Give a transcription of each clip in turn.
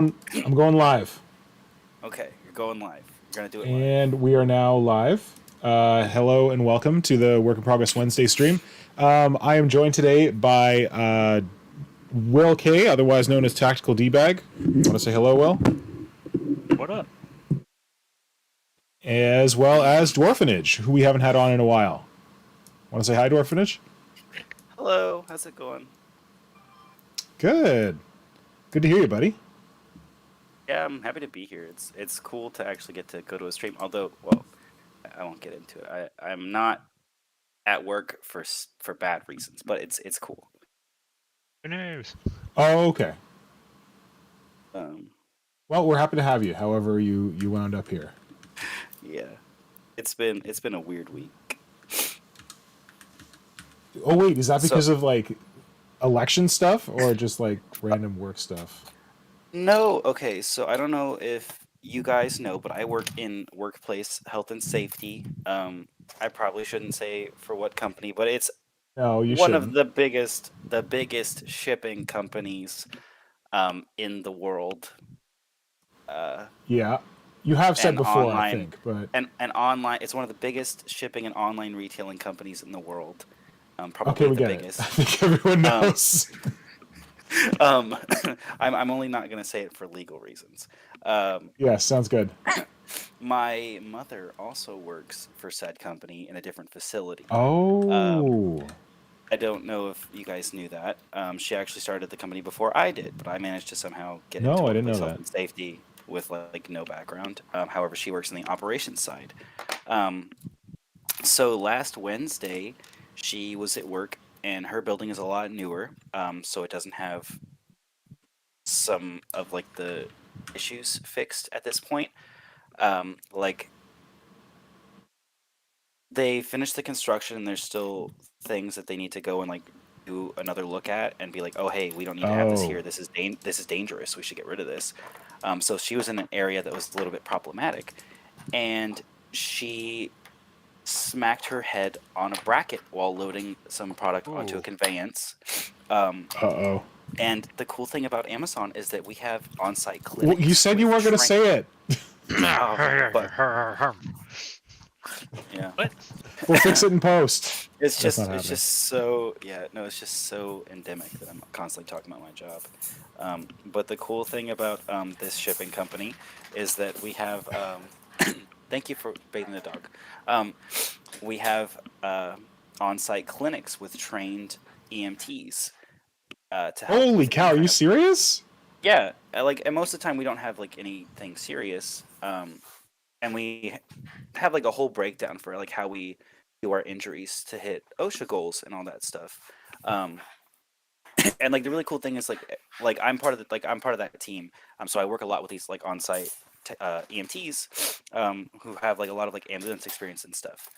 I'm going live. Okay, you're going live. You're gonna do it live. And we are now live. Hello and welcome to the Work in Progress Wednesday stream. I am joined today by Will K, otherwise known as TacticalDbag. Want to say hello, Will? What up? As well as Dwarfenage, who we haven't had on in a while. Want to say hi, Dwarfenage? Hello, how's it going? Good. Good to hear you, buddy. Yeah, I'm happy to be here. It's cool to actually get to go to a stream. Although, well, I won't get into it. I'm not at work for bad reasons, but it's cool. Who knows? Oh, okay. Um, Well, we're happy to have you. However, you wound up here. yeah, it's been a weird week. Oh wait, is that because of like election stuff or just like random work stuff? No, okay, so I don't know if you guys know, but I work in workplace health and safety. I probably shouldn't say for what company, but it's No, you one shouldn't. of the biggest shipping companies in the world. Yeah, you have said And before, online, I think, but and online, it's one of the biggest shipping and online retailing companies in the world. Probably okay, we the get biggest. it. I think everyone knows. I'm only not going to say it for legal reasons. Yeah, sounds good. My mother also works for said company in a different facility. Oh, I don't know if you guys knew that. She actually started the company before I did, but I managed to somehow get into no, I didn't know workplace health that. and safety with like no background. However, she works in the operations side. So last Wednesday, she was at work, and her building is a lot newer, so it doesn't have some of like the issues fixed at this point. Like they finished the construction, and there's still things that they need to go and like do another look at and be like, oh hey, we don't need to have this Oh, here. This is dangerous. We should get rid of this. So she was in an area that was a little bit problematic, and she smacked her head on a bracket while loading some product onto a Ooh. conveyance. uh-oh. And the cool thing about Amazon is that we have on-site Well, clinics. you said you with weren't going to say it. Oh, but yeah, What? We'll fix it in post. it's That's not just happening. so no, it's just so endemic that I'm constantly talking about my job. But the cool thing about this shipping company is that we have. Thank you for bathing the dog. We have on-site clinics with trained EMTs to help Holy with cow, any are kind you of. serious? Yeah, like, and most of the time we don't have like anything serious, and we have like a whole breakdown for like how we do our injuries to hit OSHA goals and all that stuff. Um, and like the really cool thing is like I'm part of that team. So I work a lot with these like on-site EMTs who have like a lot of like ambulance experience and stuff.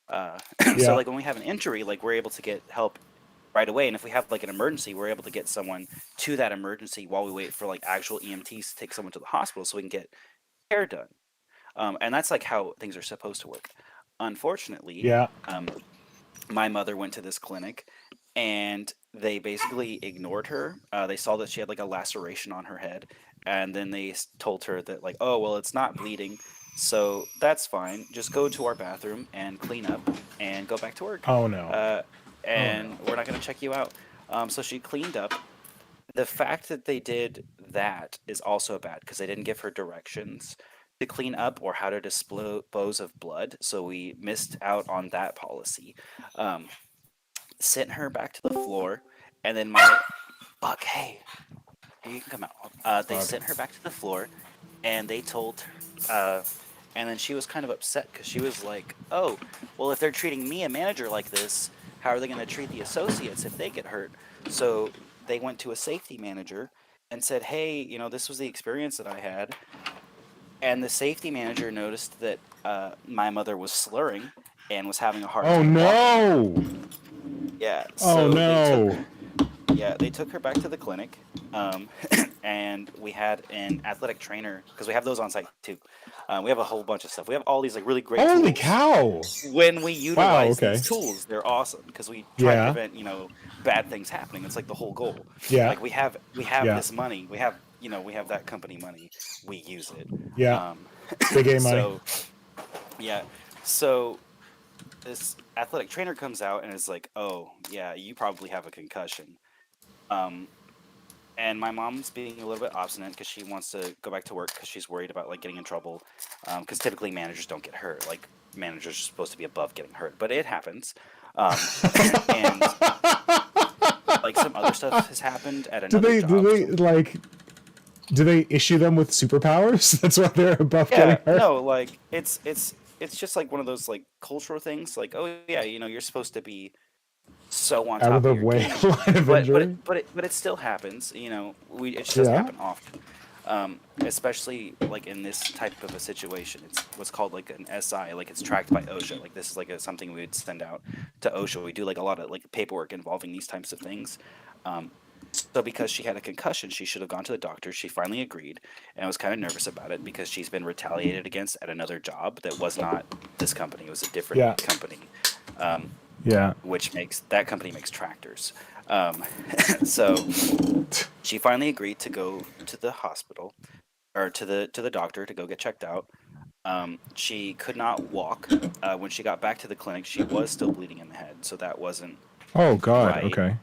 So Yeah. like when we have an injury, like we're able to get help right away, and if we have like an emergency, we're able to get someone to that emergency while we wait for like actual EMTs to take someone to the hospital so we can get care done. And that's like how things are supposed to work. Unfortunately, Yeah. my mother went to this clinic, and they basically ignored her. They saw that she had like a laceration on her head, and then they told her that like, oh well, it's not bleeding, so that's fine. Just go to our bathroom and clean up and go back to work. Oh no. Uh, Oh no. and we're not going to check you out. So she cleaned up. The fact that they did that is also bad because they didn't give her directions to clean up or how to dispose of blood. So we missed out on that policy. Um, Sent her back to the floor, and then my Buck, hey, you can come out. They Fuck. sent her back to the floor, and they told her, and then she was kind of upset because she was like, "Oh, well, if they're treating me, a manager, like this, how are they going to treat the associates if they get hurt?" So they went to a safety manager and said, "Hey, this was the experience that I had." And the safety manager noticed that my mother was slurring and was having a hard Oh time walking. no. Yeah, Oh so no. they took her back to the clinic, and we had an athletic trainer because we have those on site too. We have a whole bunch of stuff. We have all these like really great Holy tools. cow. When we Wow, utilize okay. these tools, they're awesome because we try to Yeah. prevent bad things happening. It's like the whole goal. Yeah. Like we have Yeah. this money. We have we have that company money. We use it. Yeah. Big A money. So, yeah. So this athletic trainer comes out and is like, "Oh, yeah, you probably have a concussion." Um, and my mom's being a little bit obstinate because she wants to go back to work because she's worried about like getting in trouble. Because typically managers don't get hurt. Like managers are supposed to be above getting hurt, but it happens. And like some other stuff has happened at another job. Do they issue them with superpowers? That's why they're above Yeah, getting hurt. no, like it's just like one of those like cultural things. Like, oh yeah, you're supposed to be so on Out top of the of your way game. line of injury. But it still happens. It just doesn't Yeah. happen often. Especially like in this type of a situation, it's what's called like an SI, like it's tracked by OSHA. Like this is like something we would send out to OSHA. We do like a lot of like paperwork involving these types of things. Um, so because she had a concussion, she should have gone to the doctor. She finally agreed, and I was kind of nervous about it because she's been retaliated against at another job that was not this company. It was a different Yeah. company. Um, Yeah. which makes that company makes tractors. So she finally agreed to go to the hospital or to the doctor to go get checked out. She could not walk. When she got back to the clinic, she was still bleeding in the head, so that wasn't Oh God. right. Okay.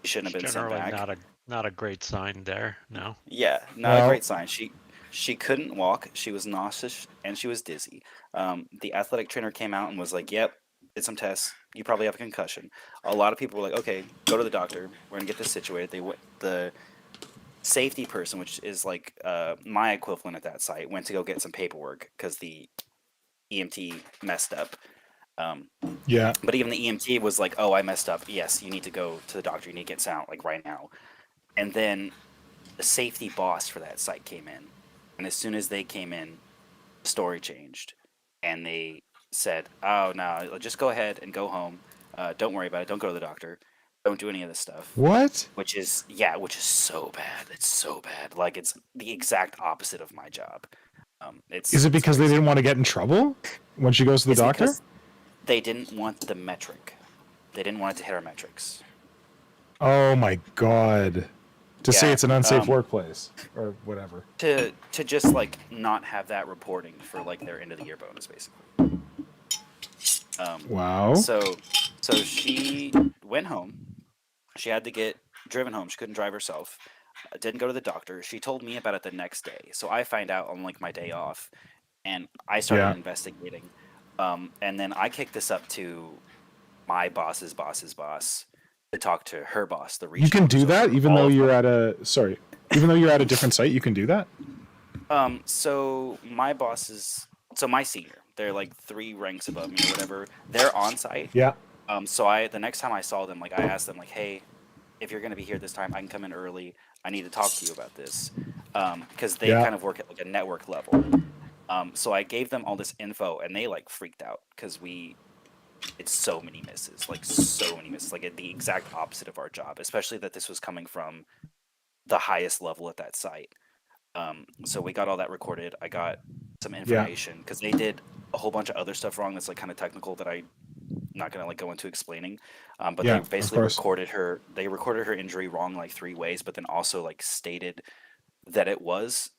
She shouldn't have been sent Generally back. not a great sign there. No. Yeah, not a Well- great sign. She couldn't walk. She was nauseous and she was dizzy. The athletic trainer came out and was like, "Yep, did some tests. You probably have a concussion." A lot of people were like, "Okay, go to the doctor. We're gonna get this situated." The safety person, which is like my equivalent at that site, went to go get some paperwork because the EMT messed up. Yeah. But even the EMT was like, "Oh, I messed up. Yes, you need to go to the doctor. You need to get sent out like right now." And then the safety boss for that site came in, and as soon as they came in, the story changed, and they said, "Oh no, just go ahead and go home. Don't worry about it. Don't go to the doctor. Don't do any of this stuff." What? Which is so bad. It's so bad. Like it's the exact opposite of my job. Is it because they didn't want to get in trouble when she goes to the It's doctor? because they didn't want the metric. They didn't want it to hit our metrics. Oh my God. To say Yeah, it's an unsafe workplace or whatever. To just like not have that reporting for like their end of the year bonus, basically. Wow. So she went home. She had to get driven home. She couldn't drive herself. Didn't go to the doctor. She told me about it the next day. So I find out on like my day off, and I started Yeah. investigating. And then I kicked this up to my boss's boss's boss to talk to her boss, the regional. You can do that even though you're at. even though you're at a different site, you can do that? So my bosses, so my senior, they're like 3 ranks above me or whatever. They're on site. Yeah. So the next time I saw them, like I asked them, like, "Hey, if you're gonna be here this time, I can come in early. I need to talk to you about this," because they Yeah. kind of work at like a network level. So I gave them all this info, and they like freaked out because it's so many misses, like the exact opposite of our job, especially that this was coming from the highest level at that site. So we got all that recorded. I got some information because they did a whole bunch of other stuff wrong that's like kind of technical that I'm not gonna like go into explaining. But Yeah, they of basically course. recorded her injury wrong like 3 ways, but then also like stated that it was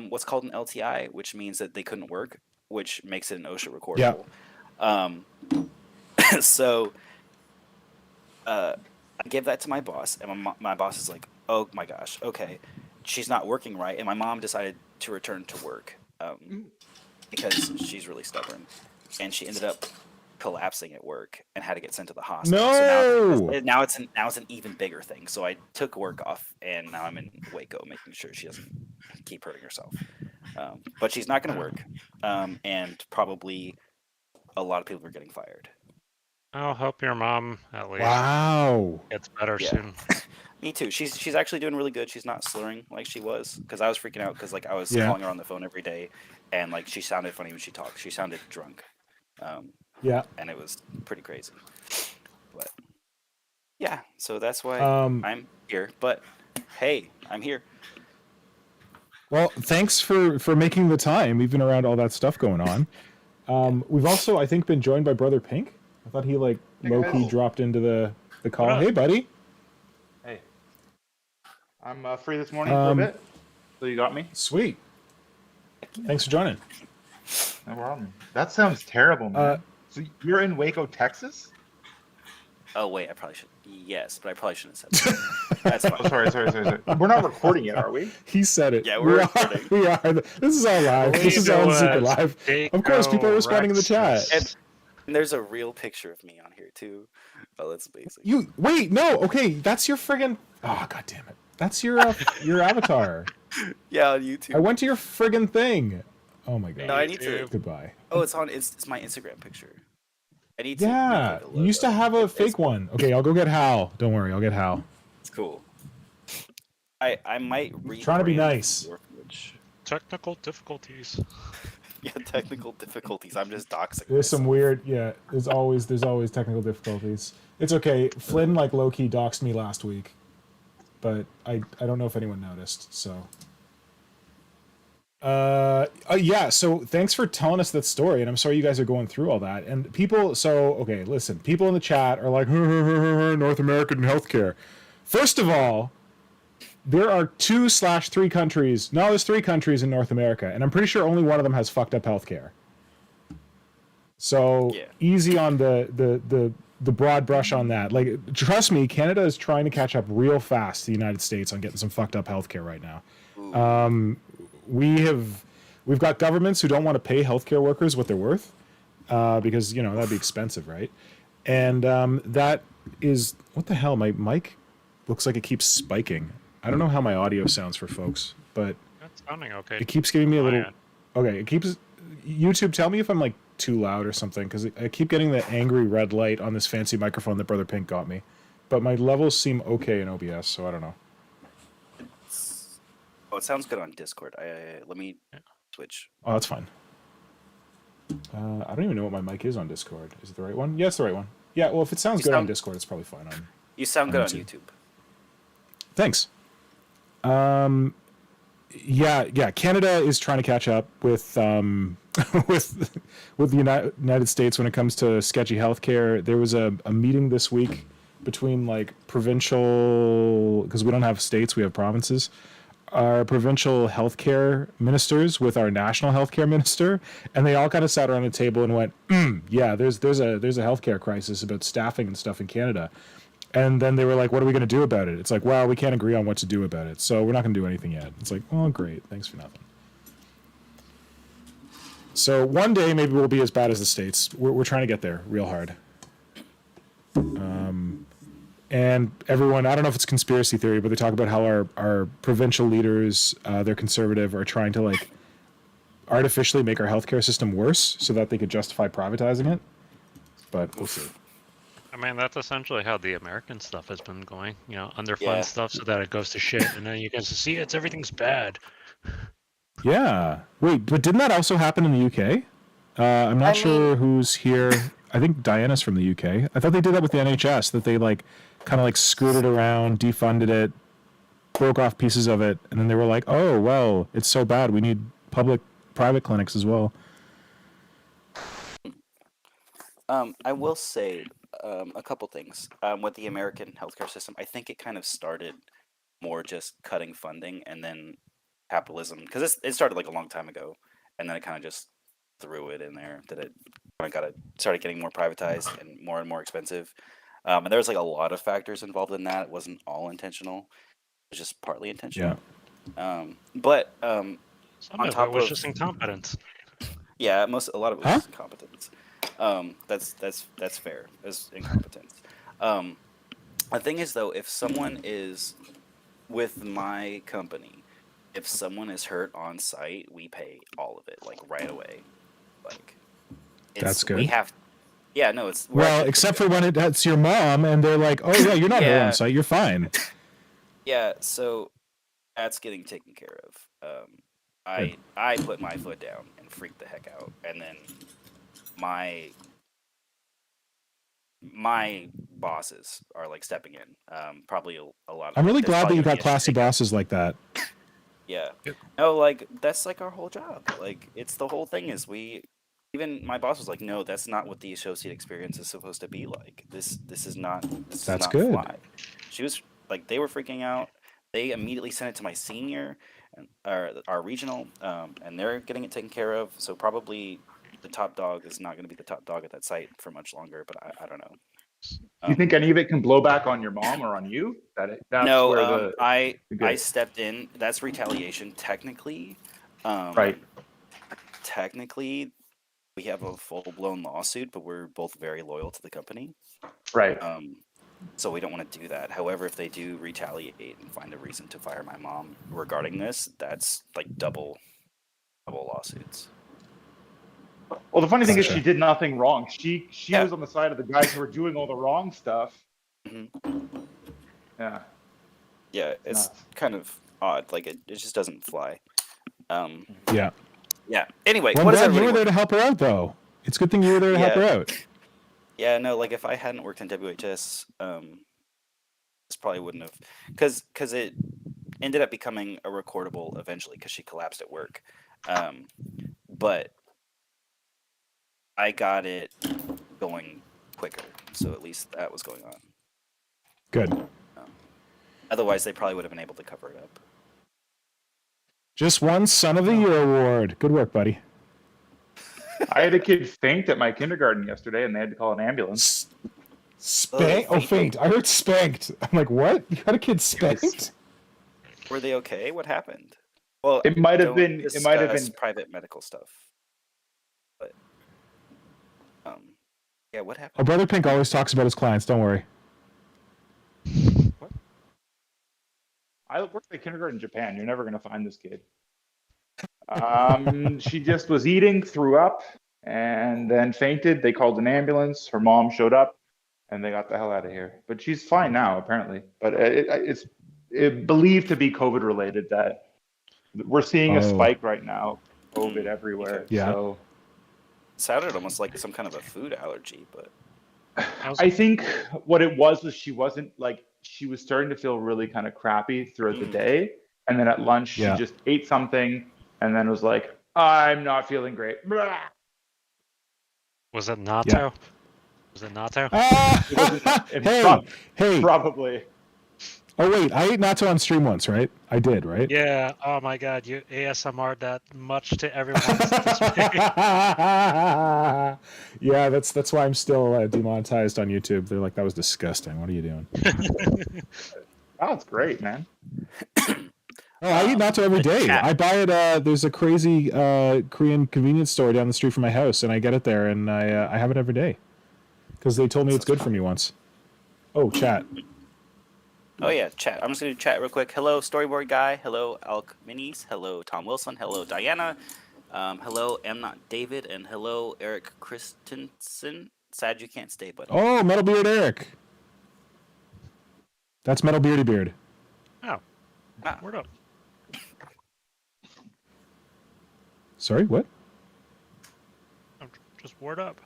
what's called an LTI, which means that they couldn't work, which makes it an OSHA recordable. So I gave that to my boss, and my boss is like, "Oh my gosh, okay, she's not working right." And my mom decided to return to work because she's really stubborn, and she ended up collapsing at work and had to get sent to the hospital. No! So now it's an even bigger thing. So I took work off, and now I'm in Waco making sure she doesn't keep hurting herself. But she's not going to work, and probably a lot of people are getting fired. I'll hope your mom at least Wow. gets better Yeah. soon. Me too. She's actually doing really good. She's not slurring like she was, because I was freaking out because like I was Yeah. calling her on the phone every day, and like she sounded funny when she talked. She sounded drunk, Yeah. and it was pretty crazy. But yeah, so that's why I'm here. But hey, I'm here. Well, thanks for making the time, even around all that stuff going on. We've also, I think, been joined by Brother Pink. I thought he like low-key dropped into the call. What up? Hey, buddy. Hey. I'm free this morning for a bit. So you got me? Sweet. Thanks for joining. No problem. That sounds terrible, man. So you're in Waco, Texas? Oh wait, I probably should. Yes, but I probably shouldn't have said that. That's fine. Oh, sorry. We're not recording it, are we? He said it. Yeah, we're recording. We are. This is all live. This is all super live. Of course, people are responding in the chat. And there's a real picture of me on here too. Oh, that's amazing. You wait, no, okay, that's your friggin'. Oh, god damn it, that's your avatar. Yeah, on YouTube. I went to your friggin' thing. Oh my god. No, I need to. Goodbye. Oh, it's on. It's my Instagram picture. I need to. Yeah, make, like, a you used to logo. have a fake one. Okay, I'll go get Hal. Don't worry, I'll get Hal. It's cool. I might Trying to be rebrand nice. Orphanage. Technical difficulties. Yeah, technical difficulties. I'm just doxing. There's some weird. Yeah, there's always technical difficulties. It's okay. Flynn like low key doxed me last week, but I don't know if anyone noticed. So. Yeah, so thanks for telling us that story, and I'm sorry you guys are going through all that. And people, so okay, listen, people in the chat are like, North American healthcare. First of all, there are 2/3 countries. No, there's 3 countries in North America, and I'm pretty sure only one of them has fucked up healthcare. So Yeah. easy on the broad brush on that. Like, trust me, Canada is trying to catch up real fast to the United States on getting some fucked up healthcare right now. Ooh. We've got governments who don't want to pay healthcare workers what they're worth, because that'd be expensive, right? And that is what the hell. My mic looks like it keeps spiking. I don't know how my audio sounds for folks, but That's sounding okay. it keeps giving me a Oh, little. yeah. Okay, it keeps. YouTube, tell me if I'm like too loud or something, because I keep getting the angry red light on this fancy microphone that Brother Pink got me, but my levels seem okay in OBS, so I don't know. Oh, it sounds good on Discord. Let me switch. Oh, that's fine. I don't even know what my mic is on Discord. Is it the right one? Yeah, it's the right one. Yeah, well, if it sounds good on Discord, it's probably fine on. You sound good on YouTube. YouTube. Thanks. Yeah. Canada is trying to catch up with with the United States when it comes to sketchy healthcare. There was a meeting this week between like provincial, because we don't have states, we have provinces. Our provincial healthcare ministers with our national healthcare minister, and they all kind of sat around the table and went, "Yeah, there's a healthcare crisis about staffing and stuff in Canada." And then they were like, "What are we going to do about it?" It's like, "Well, we can't agree on what to do about it, so we're not going to do anything yet." It's like, "Oh, great, thanks for nothing." So one day maybe we'll be as bad as the States. We're trying to get there real hard. And everyone, I don't know if it's conspiracy theory, but they talk about how our provincial leaders, they're conservative, are trying to like artificially make our healthcare system worse so that they could justify privatizing it. But we'll see. I mean, that's essentially how the American stuff has been going. Underfund Yeah. stuff so that it goes to shit, and then you guys see everything's bad. Yeah. Wait, but didn't that also happen in the UK? I'm not sure who's here. I think Diana's from the UK. I thought they did that with the NHS, that they like kind of like screwed it around, defunded it, broke off pieces of it, and then they were like, "Oh, well, it's so bad. We need private clinics as well." I will say a couple things. With the American healthcare system, I think it kind of started more just cutting funding and then capitalism, because it started like a long time ago, and then it kind of just threw it in there that it kind of started getting more privatized and more expensive. And there was like a lot of factors involved in that. It wasn't all intentional; it was just partly intentional. But Some on of top it was of just incompetence. yeah, a lot of it was just incompetence. That's fair. It's incompetence. The thing is, though, if someone is with my company, if someone is hurt on site, we pay all of it, like right away. Like That's good. We have. Yeah, no, it's well, except for when that's your mom, and they're like, "Oh yeah, you're not hurt on site. You're fine." Yeah, so that's getting taken care of. I put my foot down and freak the heck out, and then my bosses are like stepping in. Probably a lot. I'm really glad that you got classy bosses like that. Yeah. No, like that's like our whole job. Like it's the whole thing is even my boss was like, no, that's not what the associate experience is supposed to be like. This is not. That's good. Fly. She was like, they were freaking out. they immediately sent it to my senior, or our regional, and they're getting it taken care of. So probably the top dog is not going to be the top dog at that site for much longer. But I don't know. Do you think any of it can blow back on your mom or on you? That's No, where the I good. stepped in. That's retaliation technically. Right. Technically, we have a full-blown lawsuit, but we're both very loyal to the company. Right. So we don't want to do that. However, if they do retaliate and find a reason to fire my mom regarding this, that's like double lawsuits. Well, the funny thing is Gotcha. she did nothing wrong. She Yeah. was on the side of the guys who were doing all the wrong stuff. Mm-hmm. Yeah. Yeah, it's nuts. kind of odd. Like it just doesn't fly. Yeah. Yeah. Anyway, Well, what I'm does glad you everybody were there want? to help her out, though. It's a good thing you were there to help her Yeah. out. Yeah, no, like if I hadn't worked in WHS, this probably wouldn't have, because it ended up becoming a recordable eventually because she collapsed at work. But I got it going quicker, so at least that was going on. Good. Otherwise, they probably would have been able to cover it up. Just one Son of the Year award. Good work, buddy. I had a kid faint at my kindergarten yesterday, and they had to call an ambulance. Spank? Oh, faint. I heard spanked. I'm like, what? You had a kid spanked? Were they okay? What happened? Well, It might have don't been. It might have discuss been. private medical stuff. But yeah, what Oh, happened? Brother Pink always talks about his clients. Don't worry. I worked at kindergarten in Japan. You're never gonna find this kid. She just was eating, threw up, and then fainted. They called an ambulance. Her mom showed up, and they got the hell out of here. But she's fine now, apparently. But it's believed to be COVID related. That we're seeing a Oh. spike right now, COVID everywhere. Yeah. So It sounded almost like some kind of a food allergy, but I think what it was she wasn't like, she was starting to feel really kind of crappy throughout the day. And then at lunch, Yeah. she just ate something and then was like, I'm not feeling great. Blah. Was it natto? Yeah. Was it natto? It wasn't, it Hey, hey. probably. Oh, wait. I ate natto on stream once, right? I did, right? Yeah. Oh my God, you ASMR'd that much to everyone's dismay. Yeah, that's why I'm still demonetized on YouTube. They're like, that was disgusting. What are you doing? Oh, it's great, man. Oh, I eat natto every day. chat. I buy it. There's a crazy Korean convenience store down the street from my house, and I get it there, and I have it every day because they told me it's good for me once. Oh, chat. oh yeah, chat. I'm just gonna chat real quick. Hello, storyboard guy. Hello, Alk Minis. Hello, Tom Wilson. Hello, Diana. Hello, M Not David, and hello, Eric Christensen. Sad you can't stay, buddy. Oh, Metal Beard Eric. That's Metal Beardy Beard. Oh, Ah. word up. Sorry, what? Just word up.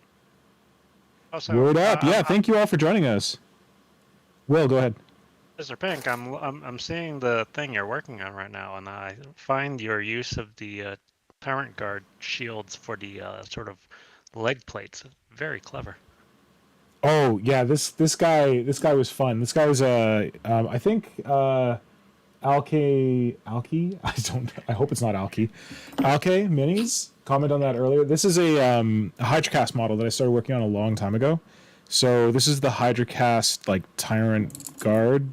Also, Word up. Yeah, I'm- thank you all for joining us. Will, go ahead. Mr. Pink, I'm seeing the thing you're working on right now, and I find your use of the Tyrant Guard shields for the sort of leg plates very clever. Oh yeah, this guy was fun. This guy was I think Alki. I hope it's not Alki. Alki Minis. Comment on that earlier. This is a HydraCast model that I started working on a long time ago. So this is the HydraCast like Tyrant Guard.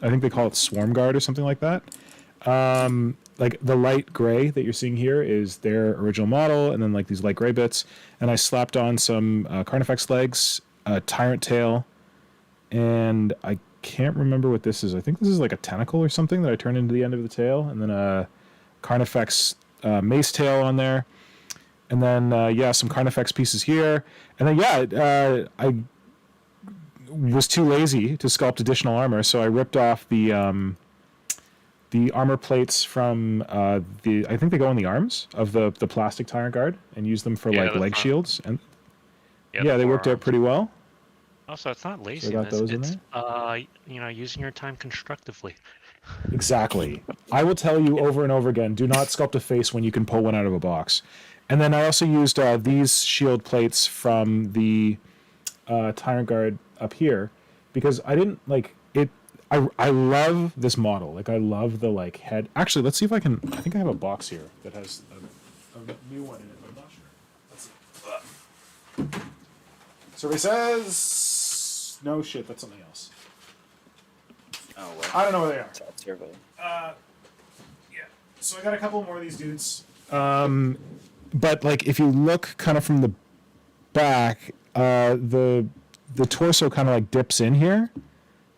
I think they call it Swarm Guard or something like that. Like the light gray that you're seeing here is their original model, and then like these light gray bits. And I slapped on some Carnifex legs, a Tyrant tail, and I can't remember what this is. I think this is like a tentacle or something that I turned into the end of the tail, and then a Carnifex mace tail on there, and then yeah, some Carnifex pieces here, and then yeah, I was too lazy to sculpt additional armor, so I ripped off the armor plates from the, I think they go on the arms of the plastic Tyrant Guard, and used them for Yeah, like the leg front. shields, and Yeah, yeah, the they worked out forearms. pretty well. Also, it's not got laziness. those in It's using your time constructively. Exactly. I will tell you over and over again, do not sculpt a face when you can pull one out of a box. And then I also used these shield plates from the Tyrant Guard up here, because I didn't like it. I love this model. Like, I love the like head. Actually, let's see if I can. I think I have a box here that has a new one in it, but I'm not sure. Let's see. Survey says no shit. That's something else. Oh, well. I don't know where they are. That's survey. Yeah. So I got a couple more of these dudes. But like, if you look kind of from the back, the torso kind of like dips in here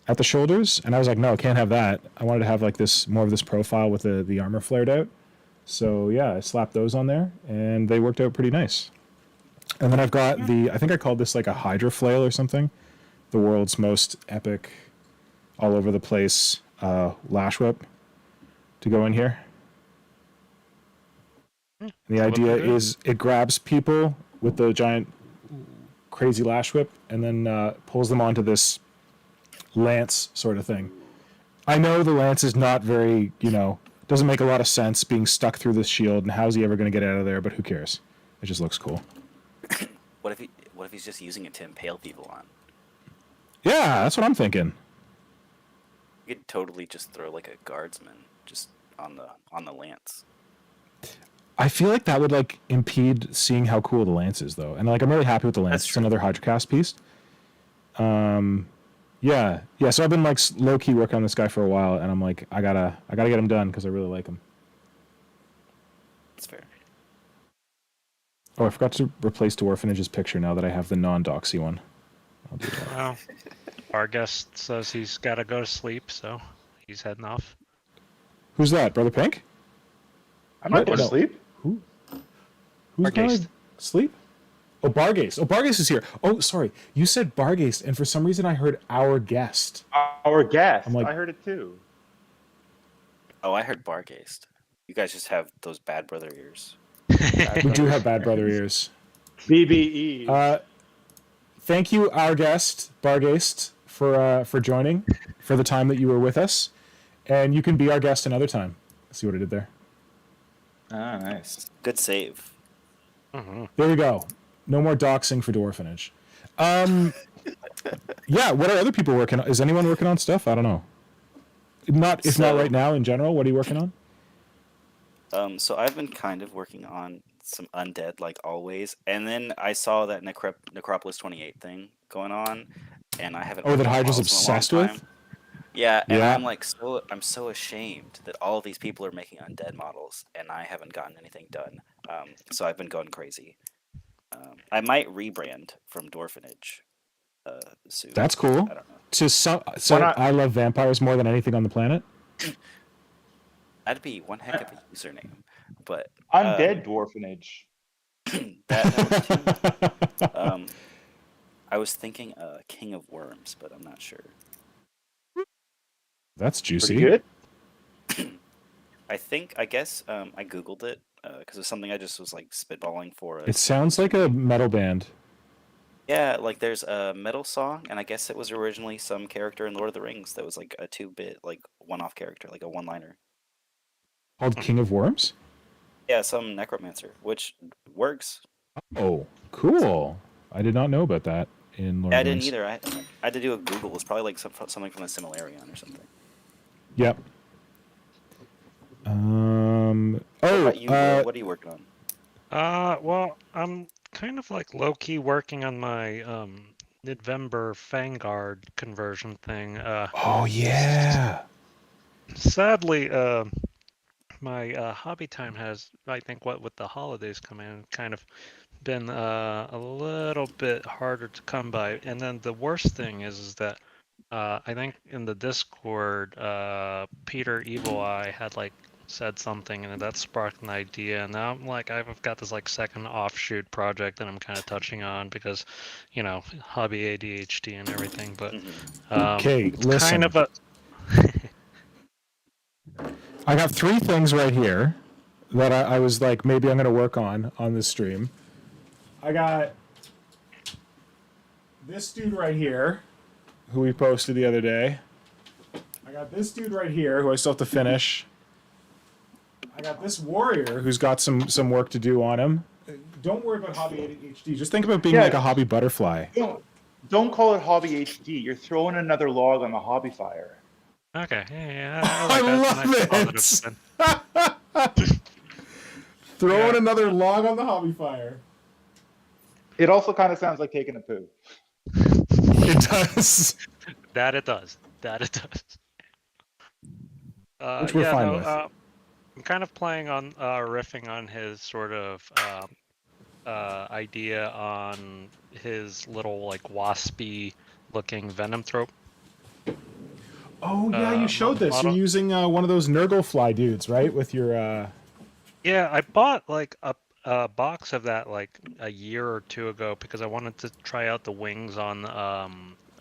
at the shoulders, and I was like, no, I can't have that. I wanted to have like this more of this profile with the armor flared out. So yeah, I slapped those on there, and they worked out pretty nice. And then I've got I think I called this like a Hydra flail or something, the world's most epic, all over the place lash whip to go in here. And the idea is it grabs people with the giant crazy lash whip and then pulls them onto this lance sort of thing. I know the lance is not very, doesn't make a lot of sense being stuck through this shield, and how's he ever going to get out of there, but who cares? It just looks cool. What if he's just using it to impale people on? Yeah, that's what I'm thinking. You could totally just throw like a guardsman just on the lance. I feel like that would like impede seeing how cool the lance is, though. And like, I'm really happy with the lance. That's It's true. another Hydrocast piece. Yeah. So I've been like low key working on this guy for a while, and I'm like, I gotta get him done because I really like him. That's fair. Oh, I forgot to replace Dwarfinage's picture now that I have the non-doxy one. I'll do that. Well, our guest says he's got to go to sleep, so he's heading off. Who's that, Brother Pink? I'm not What? going to No. sleep. Who's Bargaste. going sleep? Oh, Bargaste. Oh, Bargaste is here. Oh, sorry. You said Bargaste, and for some reason I heard our guest. Our guest. I'm like- I heard it too. Oh, I heard Bargaste. You guys just have those bad brother ears. We do have bad brother ears. BBE. Thank you, our guest, Bargaste, for joining, for the time that you were with us. And you can be our guest another time. See what I did there? Ah, nice. Good save. There we go. No more doxing for Dwarfinage. Yeah, what are other people working on? Is anyone working on stuff? I don't know. Not right now in general. What are you working on? So I've been kind of working on some undead like always, and then I saw that Necropolis 28 thing going on, and I haven't. Oh, worked that on Hydra's models in a long obsessed with? time. Yeah, and Yeah. I'm so ashamed that all of these people are making undead models, and I haven't gotten anything done. So I've been going crazy. I might rebrand from Dwarfinage soon. That's cool. I don't know. So Why not- I love vampires more than anything on the planet. That'd be one heck of a username, but Undead Dwarfinage. that I was thinking King of Worms, but I'm not sure. That's juicy. Pretty good. I guess I googled it because it's something I just was like spitballing for. It sounds like a metal band. Yeah, like there's a metal song, and I guess it was originally some character in Lord of the Rings that was like a 2-bit, like one-off character, like a one-liner. Called King of Worms? Yeah, some necromancer, which works. Oh, cool. I did not know about that in Lord Yeah, I of the didn't Rings. either. I had to do a Google. It's probably like something from the Similarion or something. Yep. What about you, what are you working on? Well, I'm kind of like low-key working on my Midvember Vanguard conversion thing. Oh, yeah. Sadly, my hobby time has, I think, what with the holidays coming in, kind of been a little bit harder to come by. And then the worst thing is that I think in the Discord, Peter Evil Eye had like said something, and that sparked an idea. And now I'm like, I've got this like second offshoot project that I'm kind of touching on because, hobby ADHD and everything. But Okay, it's listen. kind of a I got 3 things right here that I was like, maybe I'm going to work on this stream. I got this dude right here, who we posted the other day. I got this dude right here, who I still have to finish. I got this warrior, who's got some work to do on him. Don't worry about hobby ADHD. Just think about being Yeah. like a hobby butterfly. Don't call it Hobby HD. You're throwing another log on the hobby fire. Okay, yeah, I like that. love That's a it! nice positive spin. Throwing Yeah. another log on the hobby fire. It also kind of sounds like taking a poo. It does. That it does. That it does. Which we're Yeah, fine no, with. I'm kind of playing on riffing on his sort of idea on his little like waspy looking venom throat. Oh yeah, you showed this. You're Model. using one of those Nurgle dudes, right? With your Yeah, I bought like a box of that like a year or two ago because I wanted to try out the wings on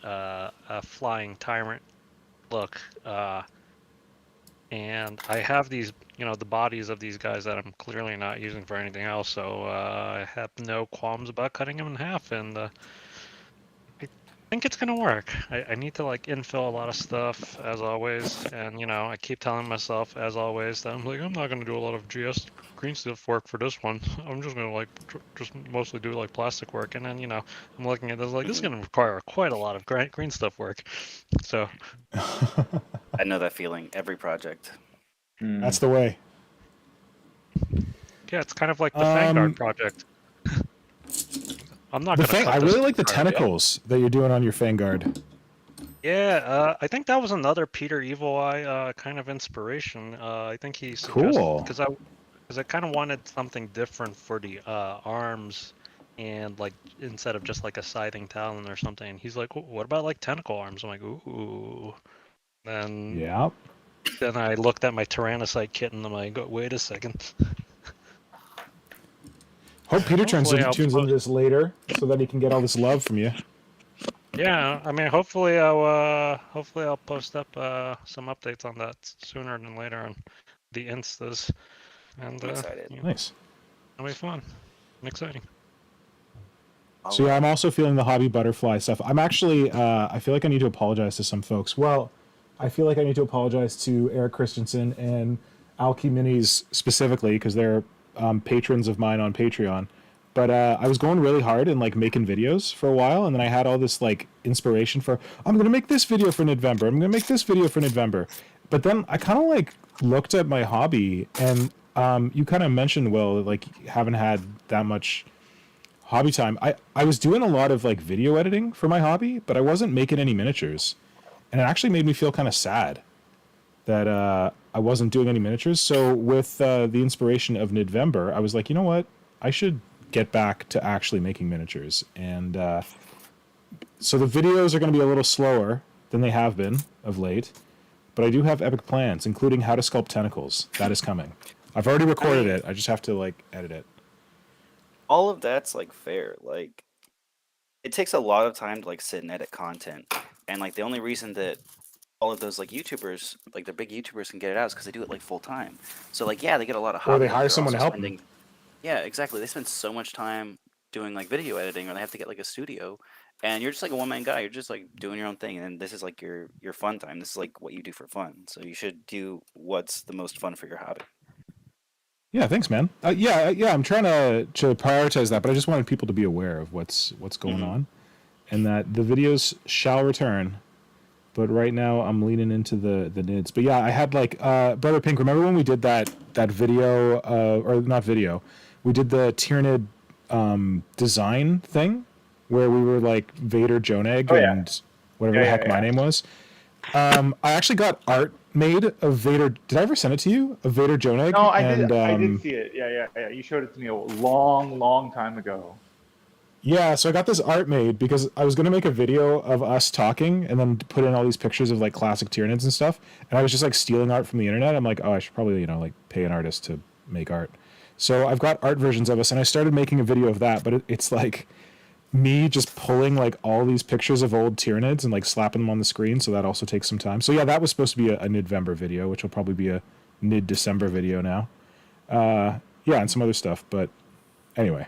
a flying tyrant look. And I have these, the bodies of these guys that I'm clearly not using for anything else, so I have no qualms about cutting them in half, and I think it's gonna work. I need to like infill a lot of stuff as always, and I keep telling myself as always that I'm not gonna do a lot of GS green stuff work for this one. I'm just gonna like just mostly do like plastic work, and then I'm looking at this like this is gonna require quite a lot of green stuff work, so. I know that feeling. Every project. That's the way. Yeah, it's kind of like the Vanguard project. I'm not gonna cut I this really like the entire bit. tentacles that you're doing on your Vanguard. Yeah, I think that was another Peter Evil Eye kind of inspiration. I think he suggested Cool. because I kind of wanted something different for the arms, and like instead of just like a scything talon or something. He's like, what about like tentacle arms? I'm like, ooh. Then Yeah. Then I looked at my Tyrannocyte kit and I'm like, wait a second. Hope Peter Hopefully tunes into this later so that he can get all this love from you. Yeah, I mean, hopefully I'll post up some updates on that sooner than later on the Instas, and I'm excited. Nice. It'll be fun and exciting. So yeah, I'm also feeling the hobby butterfly stuff. I'm actually, I feel like I need to apologize to some folks. Well, I feel like I need to apologize to Eric Christensen and Alki Minis specifically because they're patrons of mine on Patreon. But I was going really hard and like making videos for a while, and then I had all this like inspiration for I'm gonna make this video for November. I'm gonna make this video for November. But then I kind of like looked at my hobby, and you kind of mentioned, Will, like you haven't had that much hobby time. I was doing a lot of like video editing for my hobby, but I wasn't making any miniatures, and it actually made me feel kind of sad that I wasn't doing any miniatures. So with the inspiration of November, I was like, you know what, I should get back to actually making miniatures. And so the videos are going to be a little slower than they have been of late, but I do have epic plans, including how to sculpt tentacles. That is coming. I've already recorded it. I just have to like edit it. All of that's like fair. Like it takes a lot of time to like sit and edit content, and like the only reason that all of those like YouTubers, like the big YouTubers, can get it out is because they do it like full time. So like yeah, they get a lot of hobby. Or they hire someone to help them. Yeah, exactly. They spend so much time doing like video editing, or they have to get like a studio, and you're just like a one man guy. You're just like doing your own thing, and this is like your fun time. This is like what you do for fun. So you should do what's the most fun for your hobby. Yeah, thanks, man. Yeah. I'm trying to prioritize that, but I just wanted people to be aware of what's going on, and that the videos shall return. But right now, I'm leaning into the nids. But yeah, I had like Brother Pink. Remember when we did that video, or not video? We did the Tyrannid design thing, where we were like Vader Joneg and whatever the heck my name was. I actually got art made of Vader. Did I ever send it to you? Of Vader Joneg? No, I did. I did see it. Yeah. You showed it to me a long time ago. Yeah, so I got this art made because I was going to make a video of us talking and then put in all these pictures of like classic Tyranids and stuff. And I was just like stealing art from the internet. I'm like, oh, I should probably, like pay an artist to make art. So I've got art versions of us, and I started making a video of that, but it's like me just pulling like all these pictures of old Tyranids and like slapping them on the screen. So that also takes some time. So yeah, that was supposed to be a November video, which will probably be a mid-December video now. Yeah, and some other stuff. But anyway.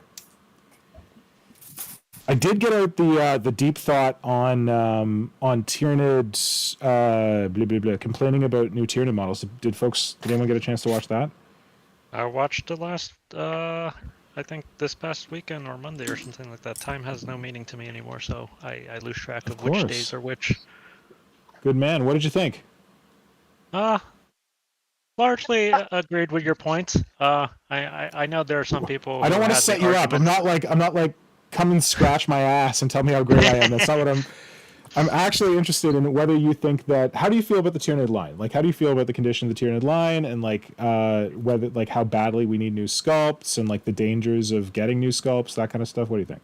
I did get out the deep thought on Tyranids, complaining about new Tyranid models. Did anyone get a chance to watch that? I watched the last, I think this past weekend or Monday or something like that. Time has no meaning to me anymore, so I lose track of which days are which. Good man. What did you think? Largely agreed with your points. I know there are some people I don't who want to had the set you up. argument. I'm not like come and scratch my ass and tell me how great I am. That's not what I'm actually interested in whether you think that. How do you feel about the Tyranid line? Like, how do you feel about the condition of the Tyranid line, and like whether like how badly we need new sculpts, and like the dangers of getting new sculpts, that kind of stuff? What do you think?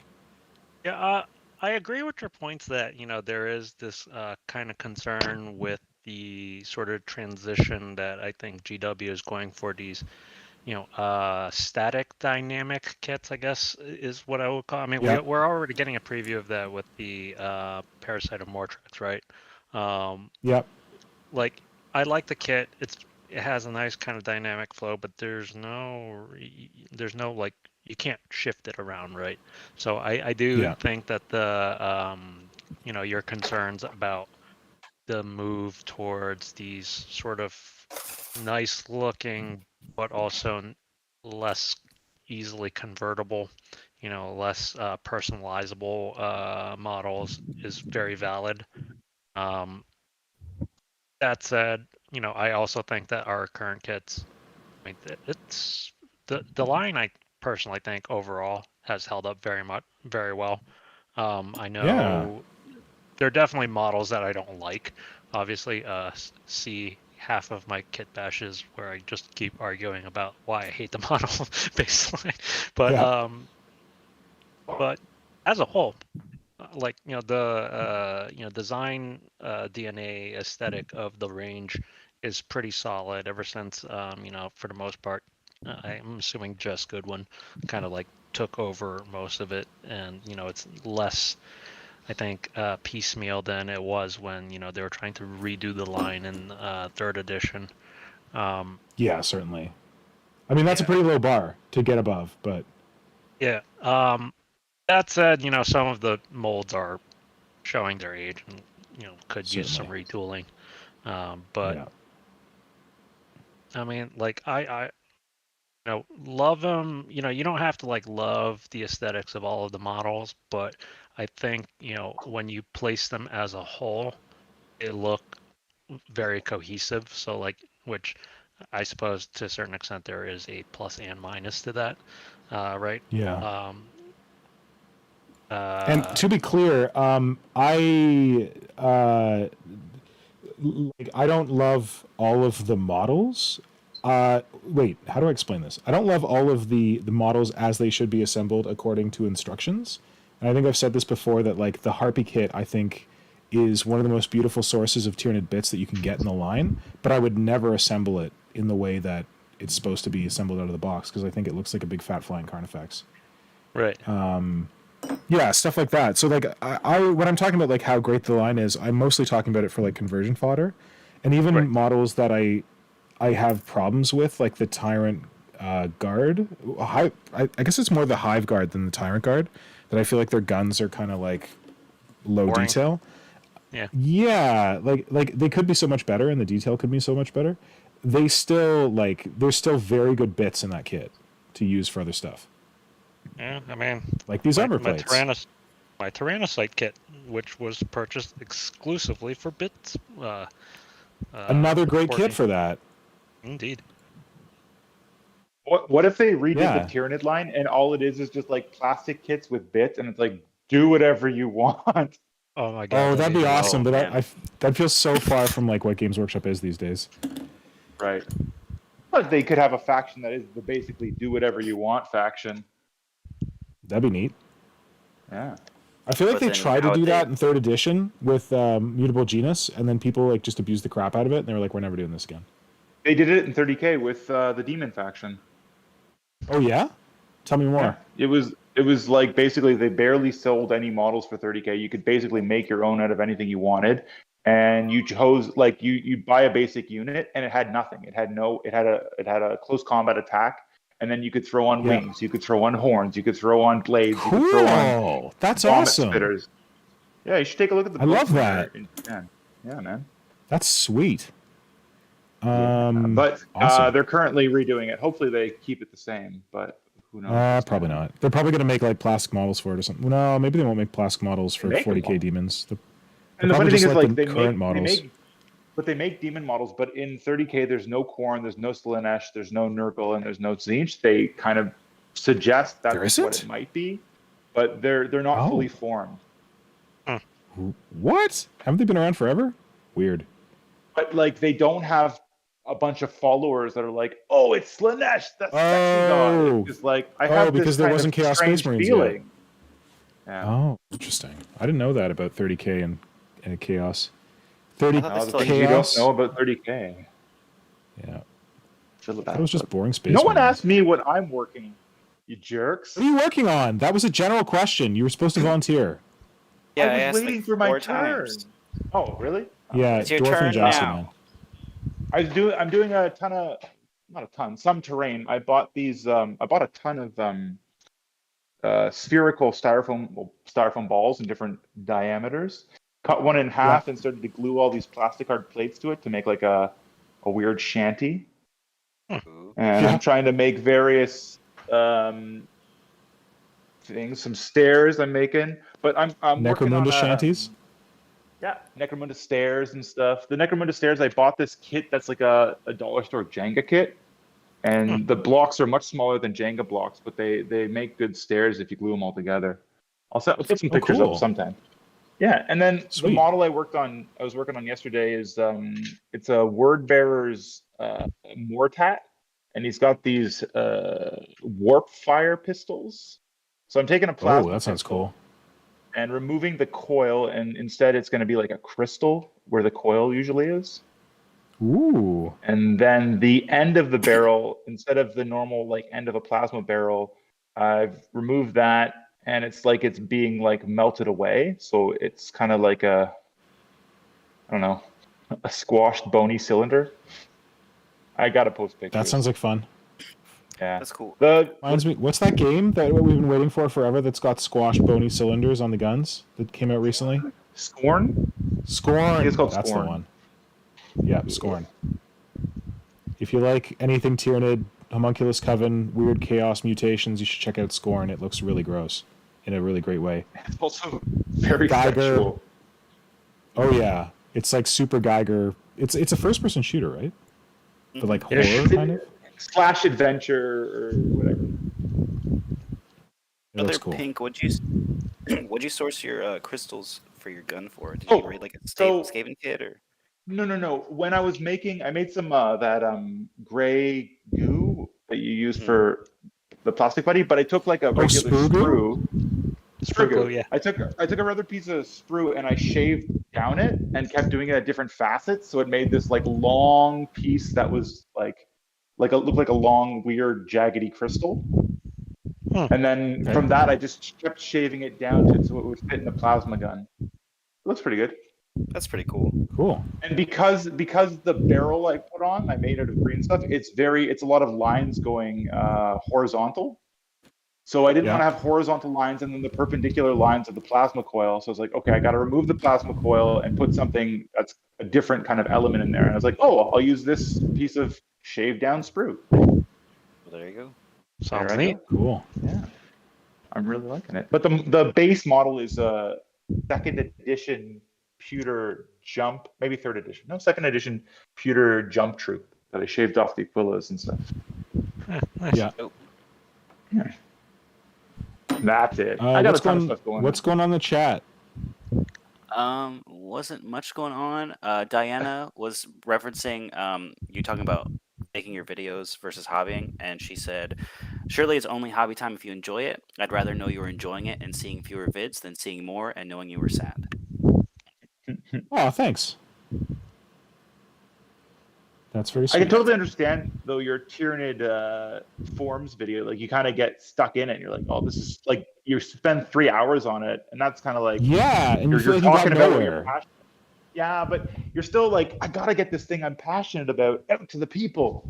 Yeah, I agree with your points that there is this kind of concern with the sort of transition that I think GW is going for these static dynamic kits, I guess is what I would call. I mean, Yeah. we're already getting a preview of that with the Parasite of Mortrax, right? Yep. Like I like the kit. It has a nice kind of dynamic flow, but there's no like you can't shift it around, right? So I do Yeah. think that the your concerns about the move towards these sort of nice looking but also less easily convertible, less personalizable models is very valid. That said, I also think that our current kits, I mean, it's the line. I personally think overall has held up very well. I Yeah. know there are definitely models that I don't like. Obviously, see half of my kit bashes where I just keep arguing about why I hate the model, basically. But Yeah. but as a whole, like the design DNA aesthetic of the range is pretty solid ever since for the most part I'm assuming Jess Goodwin kind of like took over most of it, and it's less, I think, piecemeal than it was when they were trying to redo the line in third edition. Yeah. Certainly. I mean, that's a Yeah. pretty low bar to get above, but Yeah. That said, some of the molds are showing their age and could use some certainly. retooling. But Yeah. I mean, like I love them. You don't have to like love the aesthetics of all of the models, but I think when you place them as a whole, they look very cohesive. So like, which I suppose to a certain extent there is a plus and minus to that, right? Yeah. Um, And uh, to be clear, I don't love all of the models. Wait, how do I explain this? I don't love all of the models as they should be assembled according to instructions. And I think I've said this before that like the Harpy kit I think is one of the most beautiful sources of Tyranid bits that you can get in the line, but I would never assemble it in the way that it's supposed to be assembled out of the box because I think it looks like a big fat flying Carnifex. right. Yeah, stuff like that. So like I when I'm talking about like how great the line is, I'm mostly talking about it for like conversion fodder, and even Right. models that I have problems with, like the Tyrant guard. I guess it's more the Hive guard than the Tyrant guard. That I feel like their guns are kind of like low Boring. detail. Yeah. Yeah, like they could be so much better, and the detail could be so much better. They still like there's still very good bits in that kit to use for other stuff, Yeah. I mean, like these my armor my plates. my Tyrannocyte kit, which was purchased exclusively for bits. Another great kit Courtney. for that. Indeed. What if they redid the Yeah. Tyranid line and all it is just like plastic kits with bits and it's like do whatever you want? Oh my god, Oh, that'd that'd be be awesome, Oh, but man. that feels so far from like what Games Workshop is these days. Right. But they could have a faction that is the basically do whatever you want faction. That'd be neat. Yeah. I feel like But they then tried to how do would that they? in third edition with Mutable Genus, and then people like just abused the crap out of it, and they were like, "We're never doing this again." They did it in 30K with the Demon faction. Oh yeah, tell me Yeah. more. It was like basically they barely sold any models for 30K. You could basically make your own out of anything you wanted. And you chose like you buy a basic unit and it had nothing. It had a close combat attack, and then you could throw on Yeah, wings, you could throw on horns, you could throw on blades, you could throw on cool. That's vomit awesome. spitters. Yeah, you should take a look at the I book love when that. you're in Japan. Yeah, man. That's sweet. Yeah. But Awesome. they're currently redoing it. Hopefully they keep it the same, but who knows what's going Probably on. not. They're probably gonna make like plastic models for it or something. No, maybe they won't make plastic models They for make them 40K all. demons. They'll And the probably funny thing just is let like the they current make they models. make but they make demon models. But in 30K, there's no Korn, there's no Slaanesh, there's no Nurgle, and there's no Tzeentch. They kind of suggest that's what isn't? it might be, but they're not Oh. fully formed. What? Haven't they been around forever? Weird. But like they don't have a bunch of followers that are like, oh, it's Slaanesh, the sexy god. It's like I have because this there kind wasn't of Chaos strange Space Marines feeling. Yeah. Oh, interesting. I didn't know that about 30K and Chaos. I 30 thought No, that's the like things you don't Chaos. know about 30K. Yeah, Feel that bad. was just boring space. No one Marines. asked me what I'm working. You jerks. What are you working on? That was a general question. You were supposed to volunteer. Yeah, I I was asked, waiting like, for my 4 turn. times. Oh, really? Yeah, It's your Dwarf turn and Jesse, now. man. I'm doing a ton of, not a ton, some terrain. I bought a ton of spherical styrofoam balls in different diameters. Cut one in half and started to glue all these plastic hard plates to it to make like a weird shanty. Ooh. And I'm trying to make various things, some stairs I'm making, but I'm working on Necromunda shanties. Yeah, Necromunda stairs and stuff. The Necromunda stairs, I bought this kit that's like a dollar store Jenga kit, and the blocks are much smaller than Jenga blocks, but they make good stairs if you glue them all together. I'll put some pictures cool. up sometime. Yeah, and then Sweet. the model I was working on yesterday is it's a Word Bearer's Mortat, and he's got these warp fire pistols. So I'm taking a plasma Oh, that sounds pistol cool. and removing the coil, and instead it's going to be like a crystal where the coil usually is. Ooh. And then the end of the barrel, instead of the normal like end of a plasma barrel, I've removed that, and it's like it's being like melted away. So it's kind of like I don't know, a squashed bony cylinder. I gotta post pictures. That sounds like fun. Yeah. That's cool. Reminds me, what's that game that we've been waiting for forever that's got squashed bony cylinders on the guns that came out recently? Scorn? Scorn. It's called That's Scorn. the one. Yeah, Scorn. If you like anything Tyranid, Homunculus Coven, weird chaos mutations, you should check out Scorn. It looks really gross in a really great way. It's also very Geiger. sexual. Oh yeah, it's like super Geiger. It's a first-person shooter, right? But like Yeah. horror kind of. Slash adventure or whatever. It looks Other cool. pink, what'd you source your crystals for your gun for? Did Oh, you raid like a so- Skaven kit or? No. When I was I made some that gray goo that you use for the plastic buddy, but I took like a regular sprue goo? sprue goo. Yeah. I took a rather piece of sprue and I shaved down it and kept doing it at different facets, so it made this like long piece that was looked like a long weird jaggedy crystal. And then from that I just kept shaving it down to so it would fit in the plasma gun. It looks pretty good. That's pretty cool. Cool. And because the barrel I put on, I made out of green stuff. It's a lot of lines going horizontal. So I didn't want to have horizontal lines and then the perpendicular lines of the plasma coil. So I was like, okay, I got to remove the plasma coil and put something that's a different kind of element in there. And I was like, oh, I'll use this piece of shaved down sprue. Well, there you go. Sounds There I neat. go. Cool. Yeah, I'm really liking it. But the base model is a second edition pewter jump, maybe third edition. No, second edition pewter jump troop that I shaved off the Aquillas and stuff. Nice. Yeah. Yeah. That's it. I got a ton of stuff going What's going on in the chat? Wasn't much going on. Diana was referencing you talking about making your videos versus hobbying, and she said, "Surely it's only hobby time if you enjoy it. I'd rather know you were enjoying it and seeing fewer vids than seeing more and knowing you were sad." Oh, thanks. That's very I sweet. can totally understand though your Tyranid forms video, like you kind of get stuck in it and you're like, oh, this is like you spend 3 hours on it, and that's kind of like Yeah, and you feel you're like you got talking about what you're nowhere. passionate. Yeah, but you're still like, I gotta get this thing I'm passionate about out to the people.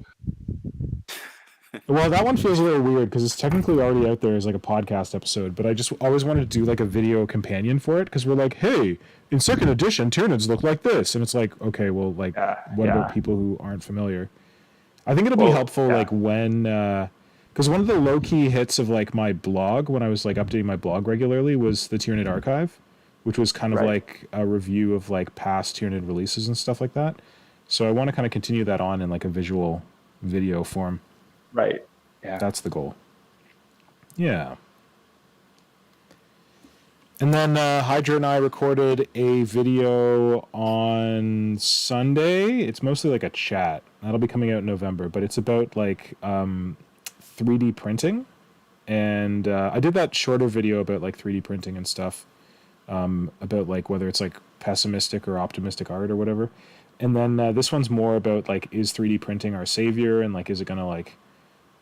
Well, that one feels a little weird because it's technically already out there as like a podcast episode, but I just always wanted to do like a video companion for it because we're like, hey, in second edition, Tyranids look like this, and it's like, okay, well, like, what yeah. about people who aren't familiar? I think it'll be Well, helpful, yeah. like when, because one of the low key hits of like my blog when I was like updating my blog regularly was the Tyranid archive, which was kind of Right. like a review of like past Tyranid releases and stuff like that. So I want to kind of continue that on in like a visual video form. Right. Yeah. That's the goal. Yeah. And then Hydra and I recorded a video on Sunday. It's mostly like a chat. That'll be coming out in November, but it's about like 3D printing. And I did that shorter video about like 3D printing and stuff, about like whether it's like pessimistic or optimistic art or whatever. And then this one's more about like, is 3D printing our savior, and like, is it gonna like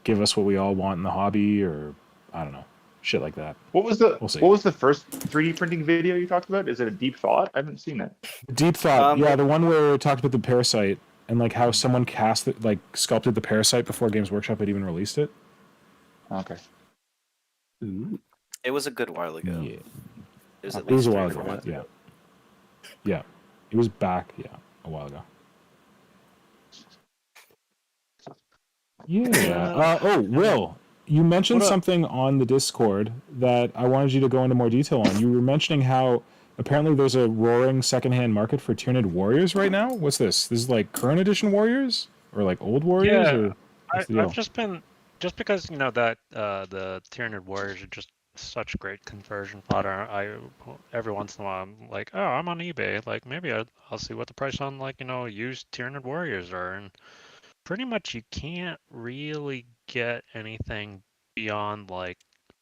give us what we all want in the hobby, or I don't know, shit like that. What was the We'll see. what was the first 3D printing video you talked about? Is it a deep thought? I haven't seen it. Deep thought, yeah, the one where we talked about the parasite and like how someone cast it, like sculpted the parasite before Games Workshop had even released it. Okay. It was a good while ago. Yeah. It was, at It was least a while 3 or 4 ago. months Yeah. Yeah. It was back, yeah, a while ago. Yeah. Will, you mentioned something on the Discord that I wanted you to go into more detail on. You were mentioning how apparently there's a roaring secondhand market for Tyranid Warriors right now. What's this? This is like current edition Warriors or like old Warriors? Yeah, or what's the deal? I've just been because that the Tyranid Warriors are just such great conversion fodder. Every once in a while I'm like, oh, I'm on eBay. Like maybe I'll see what the price on like used Tyranid Warriors are, and pretty much you can't really get anything beyond like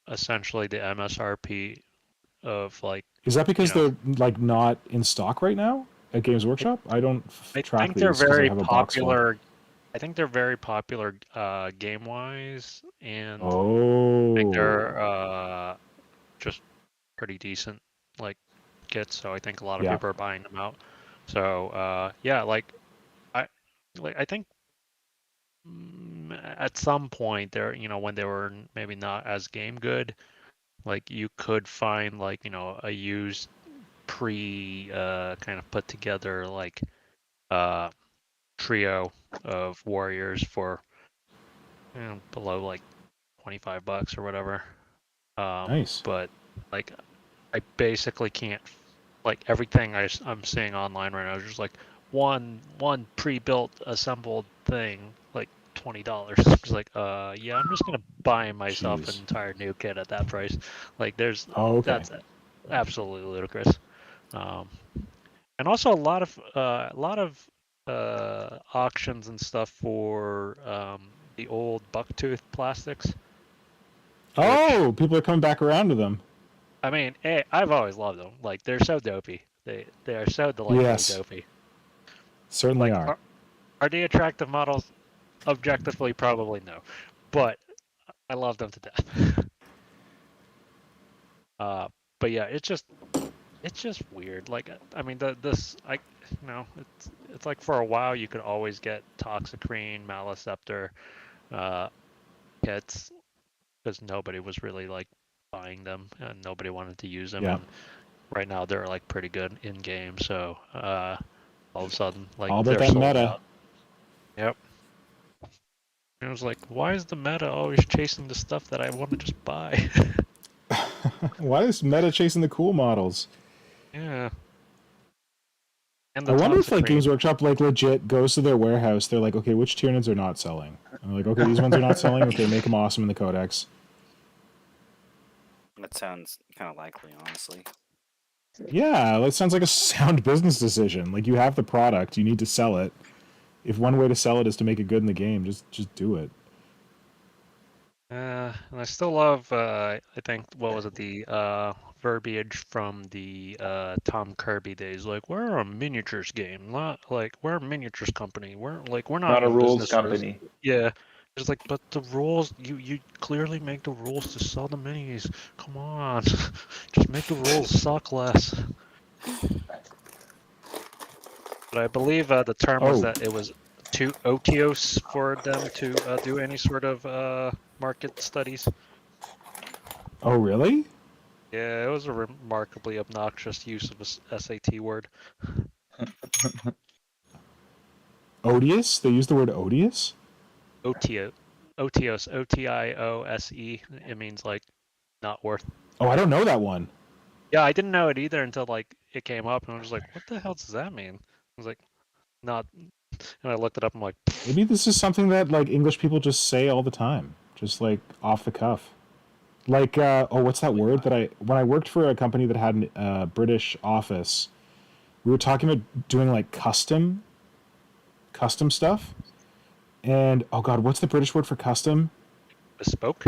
essentially the MSRP of like. Is that because they're like not in stock right now at Games Workshop? I don't I track think these they're 'cause I very have a box full. popular. I think they're very popular game wise, and I think Oh. they're just pretty decent like kits. So I think a lot of Yeah. people are buying them out. So yeah, I think at some point there, when they were maybe not as game good, like you could find like a used kind of put together like trio of warriors for below like $25 or whatever. Nice. But like I basically can't, like everything I'm seeing online right now is just like one pre-built assembled thing like $20. It's like yeah, I'm just gonna buy myself Jeez. an entire new kit at that price. Like Okay. that's absolutely ludicrous. And also a lot of auctions and stuff for the old bucktooth plastics. Oh, people are coming back around to them. I mean, I've always loved them. Like they're so dopey. They are so delightfully Yes. dopey. Certainly Like, are. are they attractive models? Objectively, probably no, but I love them to death. But yeah, it's just weird. Like, I mean, it's like for a while you could always get Toxicrene, Maliceptor kits because nobody was really like buying them and nobody wanted to use them. Yeah. And right now they're like pretty good in game, so all of a sudden like All about they're that sold meta. out. Yep. And I was like, why is the meta always chasing the stuff that I want to just buy? Why is Meta chasing the cool models? Yeah. And I the wonder if like Toxicrene. Games Workshop like legit goes to their warehouse. They're like, okay, which Tyranids are not selling? And they're like, okay, these ones are not selling. Okay, make them awesome in the Codex. That sounds kind of likely, honestly. Yeah, that sounds like a sound business decision. Like you have the product, you need to sell it. If one way to sell it is to make it good in the game, just do it. And I still love, I think, what was it, the verbiage from the Tom Kirby days. Like, we're a miniatures game, not like we're a miniatures company. We're not Not a in rules business for- company. Yeah, it's like, but the rules, you clearly make the rules to sell the minis. Come on, just make the rules suck less. But I believe the term was that it was too otiose for them to do any sort of market studies. Oh, really? Yeah, it was a remarkably obnoxious use of a SAT word. Odious? They use the word odious? Otiose, OTIOSE. It means like not worth. Oh, I don't know that one. Yeah, I didn't know it either until like it came up, and I was like, "What the hell does that mean?" I was like, "Not And I looked it up. I'm like, Maybe this is something that like English people just say all the time, just like off the cuff. Like, what's that word that when I worked for a company that had a British office, we were talking about doing like custom stuff. And, oh God, what's the British word for custom? bespoke.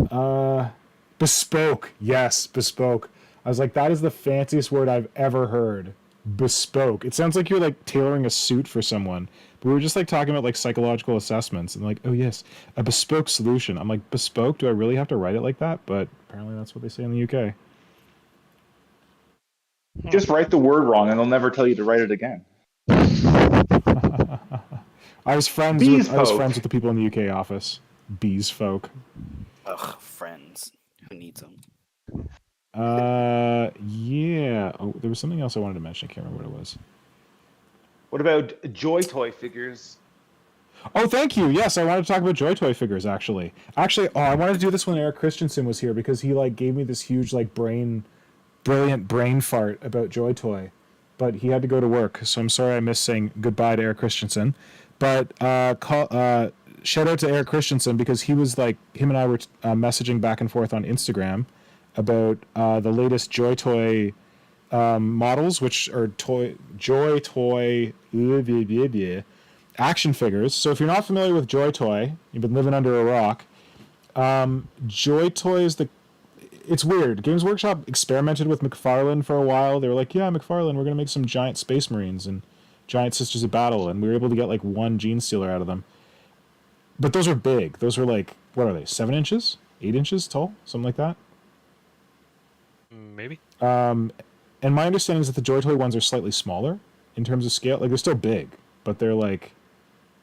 Bespoke. Yes, bespoke. I was like, that is the fanciest word I've ever heard. Bespoke. It sounds like you're like tailoring a suit for someone. But we were just like talking about like psychological assessments and like, oh yes, a bespoke solution. I'm like, bespoke? Do I really have to write it like that? But apparently that's what they say in the UK. Just write the word wrong, and they'll never tell you to write it again. I was friends with the people in the UK office. Bees folk. Ugh, friends. Who needs them? Yeah. Oh, there was something else I wanted to mention. I can't remember what it was. What about JoyToy figures? Oh, thank you. Yes, I wanted to talk about JoyToy figures, actually. I wanted to do this when Eric Christensen was here because he like gave me this huge like brilliant brain fart about JoyToy, but he had to go to work, so I'm sorry I missed saying goodbye to Eric Christensen. But shout out to Eric Christensen because he was like, him and I were messaging back and forth on Instagram about the latest JoyToy models, which are JoyToy action figures. So if you're not familiar with JoyToy, you've been living under a rock. JoyToy is it's weird. Games Workshop experimented with McFarlane for a while. They were like, yeah, McFarlane, we're going to make some giant Space Marines and giant Sisters of Battle, and we were able to get like one Gene Stealer out of them. But those are big. Those are like, what are they, 7 inches? 8 inches tall? Something like that? Maybe. And my understanding is that the JoyToy ones are slightly smaller in terms of scale. Like, they're still big, but they're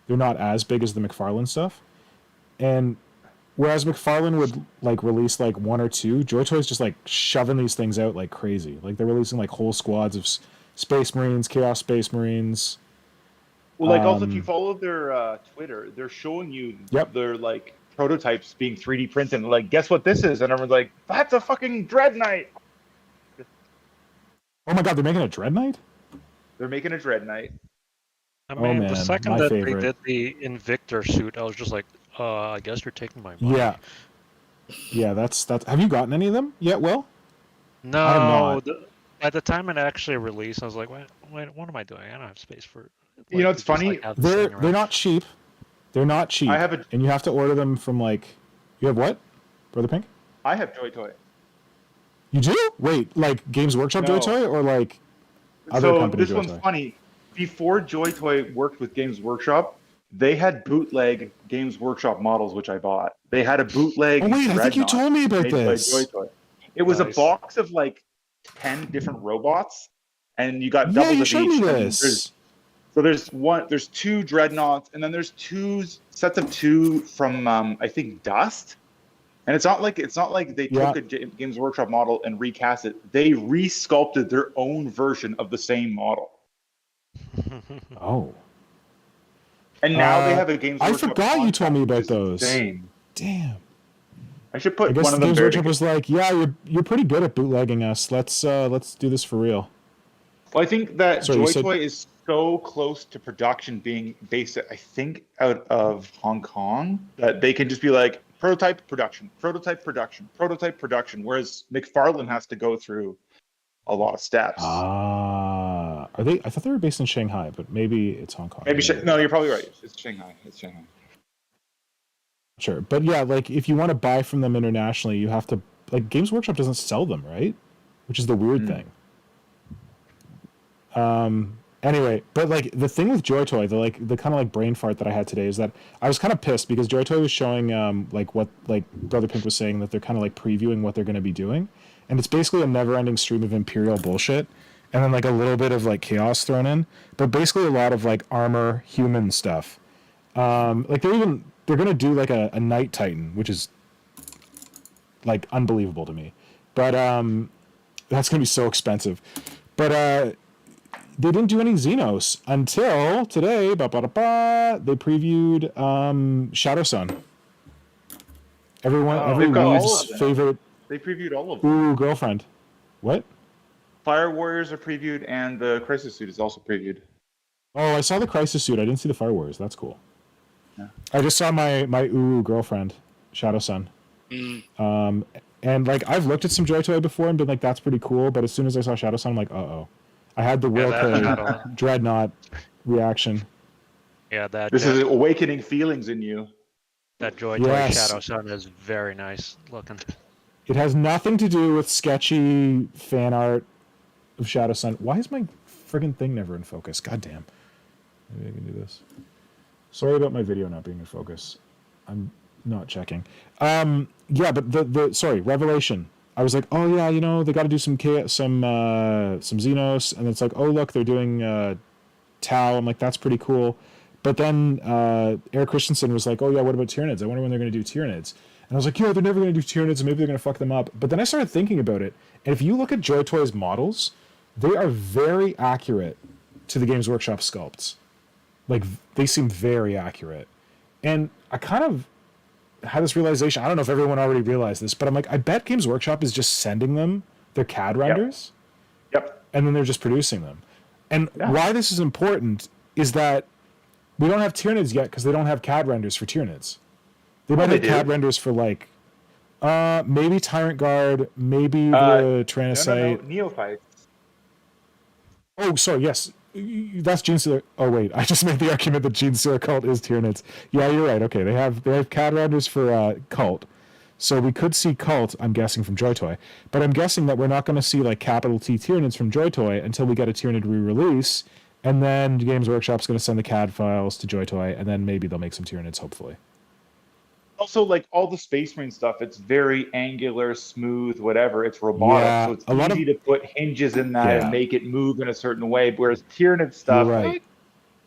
not as big as the McFarlane stuff. And whereas McFarlane would like release like 1 or 2, JoyToy's just like shoving these things out like crazy. Like they're releasing like whole squads of Space Marines, Chaos Space Marines. Well, like also if you follow their Twitter, they're showing you their like prototypes being 3D printed. And, like, guess what this is? And everyone's like, that's a fucking Dread Knight. Oh my God, they're making a Dread Knight? They're making a Dread Knight. I mean, man, the second my that favorite. they did the Invictor suit, I was just like, I guess you're taking my money. Yeah, that's. Have you gotten any of them yet, Will? No, I have not. By the time it actually released, I was like, wait, what am I doing? I don't have space for. You know, it's funny. They're not cheap. They're not cheap. And you have to order them from like. You have what, Brother Pink? I have JoyToy. You do? Wait, like Games Workshop JoyToy or like other company this JoyToy? one's funny. Before JoyToy worked with Games Workshop, they had bootleg Games Workshop models, which I bought. They had a bootleg. Oh wait, I think you told me about this. It was a box of like 10 different robots, and you got doubles of each. Yeah, you showed me this. So there's 2 Dreadnoughts, and then there's 2 sets of 2 from I think Dust. And it's not like they took a Games Workshop model and recast it. They re-sculpted their own version of the same model. Oh. And now they have a Games Workshop. I forgot you told me about those. Insane. Damn. I should put I guess one of them. Games Workshop was like, yeah, you're pretty good at bootlegging us. Let's do this for real. Well, I think that JoyToy is so close to production being based, I think, out of Hong Kong, that they can just be like, prototype production, whereas McFarlane has to go through a lot of steps. Are they? I thought they were based in Shanghai, but maybe it's Hong Kong. No, you're probably right. It's Shanghai. Sure, but yeah, like if you want to buy from them internationally, you have to like Games Workshop doesn't sell them, right? Which is the weird thing. Anyway, but like the thing with JoyToy, the kind of like brain fart that I had today is that I was kind of pissed because JoyToy was showing like what like Brother Pink was saying, that they're kind of like previewing what they're going to be doing, and it's basically a never-ending stream of Imperial bullshit, and then like a little bit of like chaos thrown in, but basically a lot of like armor human stuff. Like they're going to do like a Night Titan, which is like unbelievable to me, but that's going to be so expensive, but they didn't do any Xenos until today. They previewed Shadowsun. Everyone's favorite. They previewed all of them. Ooh, girlfriend. What? Fire Warriors are previewed, and the Crisis Suit is also previewed. Oh, I saw the Crisis suit. I didn't see the Fire Warriors. That's cool. Yeah. I just saw my uWu girlfriend, Shadowsun. And like I've looked at some JoyToy before and been like, that's pretty cool. But as soon as I saw Shadowsun, I'm like, uh-oh. I had the Will that K had a- Dreadnought reaction. Yeah, This is awakening feelings in you. that JoyToy Yes. Shadowsun is very nice looking. It has nothing to do with sketchy fan art of Shadowsun. Why is my friggin' thing never in focus? God damn. Maybe I can do this. Sorry about my video not being in focus. I'm not checking. Yeah, but the Revelation. I was like, oh yeah, you know, they got to do some Xenos, and it's like, oh look, they're doing Tau. I'm like, that's pretty cool. But then Eric Christensen was like, oh yeah, what about Tyranids? I wonder when they're going to do Tyranids. And I was like, yeah, they're never going to do Tyranids, and maybe they're going to fuck them up. But then I started thinking about it, and if you look at JoyToy's models, they are very accurate to the Games Workshop sculpts. Like, they seem very accurate. And I kind of had this realization. I don't know if everyone already realized this, but I'm like, I bet Games Workshop is just sending them their CAD renders. Yep. And then they're just producing them. And Yeah. why this is important is that we don't have Tyranids yet because they don't have CAD renders for Tyranids. They might they have CAD do. renders for like, maybe Tyrant Guard, maybe the No, Tyrannocyte. Neophytes. Oh, sorry, yes. That's Gene Stealer. Oh, wait. I just made the argument that Gene Stealer Cult is Tyranids. Yeah, you're right. Okay, they have CAD renders for Cult. So we could see Cult, I'm guessing, from JoyToy. But I'm guessing that we're not going to see like capital T Tyranids from JoyToy until we get a Tyranid re-release. And then Games Workshop's going to send the CAD files to JoyToy, and then maybe they'll make some Tyranids, hopefully. Also, like all the Space Marine stuff, it's very angular, smooth, whatever. It's robotic, Yeah, so it's a lot easy to put hinges in that Yeah. and make it move in a certain way. Whereas Tyranid stuff, You're right.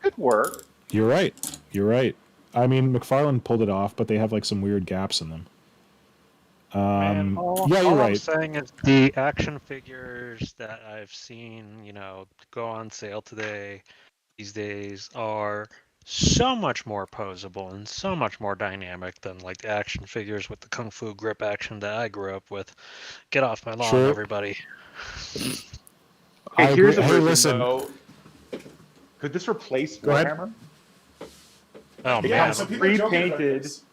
could work. You're right. You're right. I mean, McFarlane pulled it off, but they have like some weird gaps in them. Man, Yeah, you're all I'm right. saying is the action figures that I've seen, go on sale these days, are so much more posable and so much more dynamic than like the action figures with the kung fu grip action that I grew up with. Get off my lawn, Sure. everybody. I Okay, here's a agree. Hey, version listen. though. Could this replace Go ahead. Warhammer? Oh Yeah, man, so people are joking about Pre-painted. this.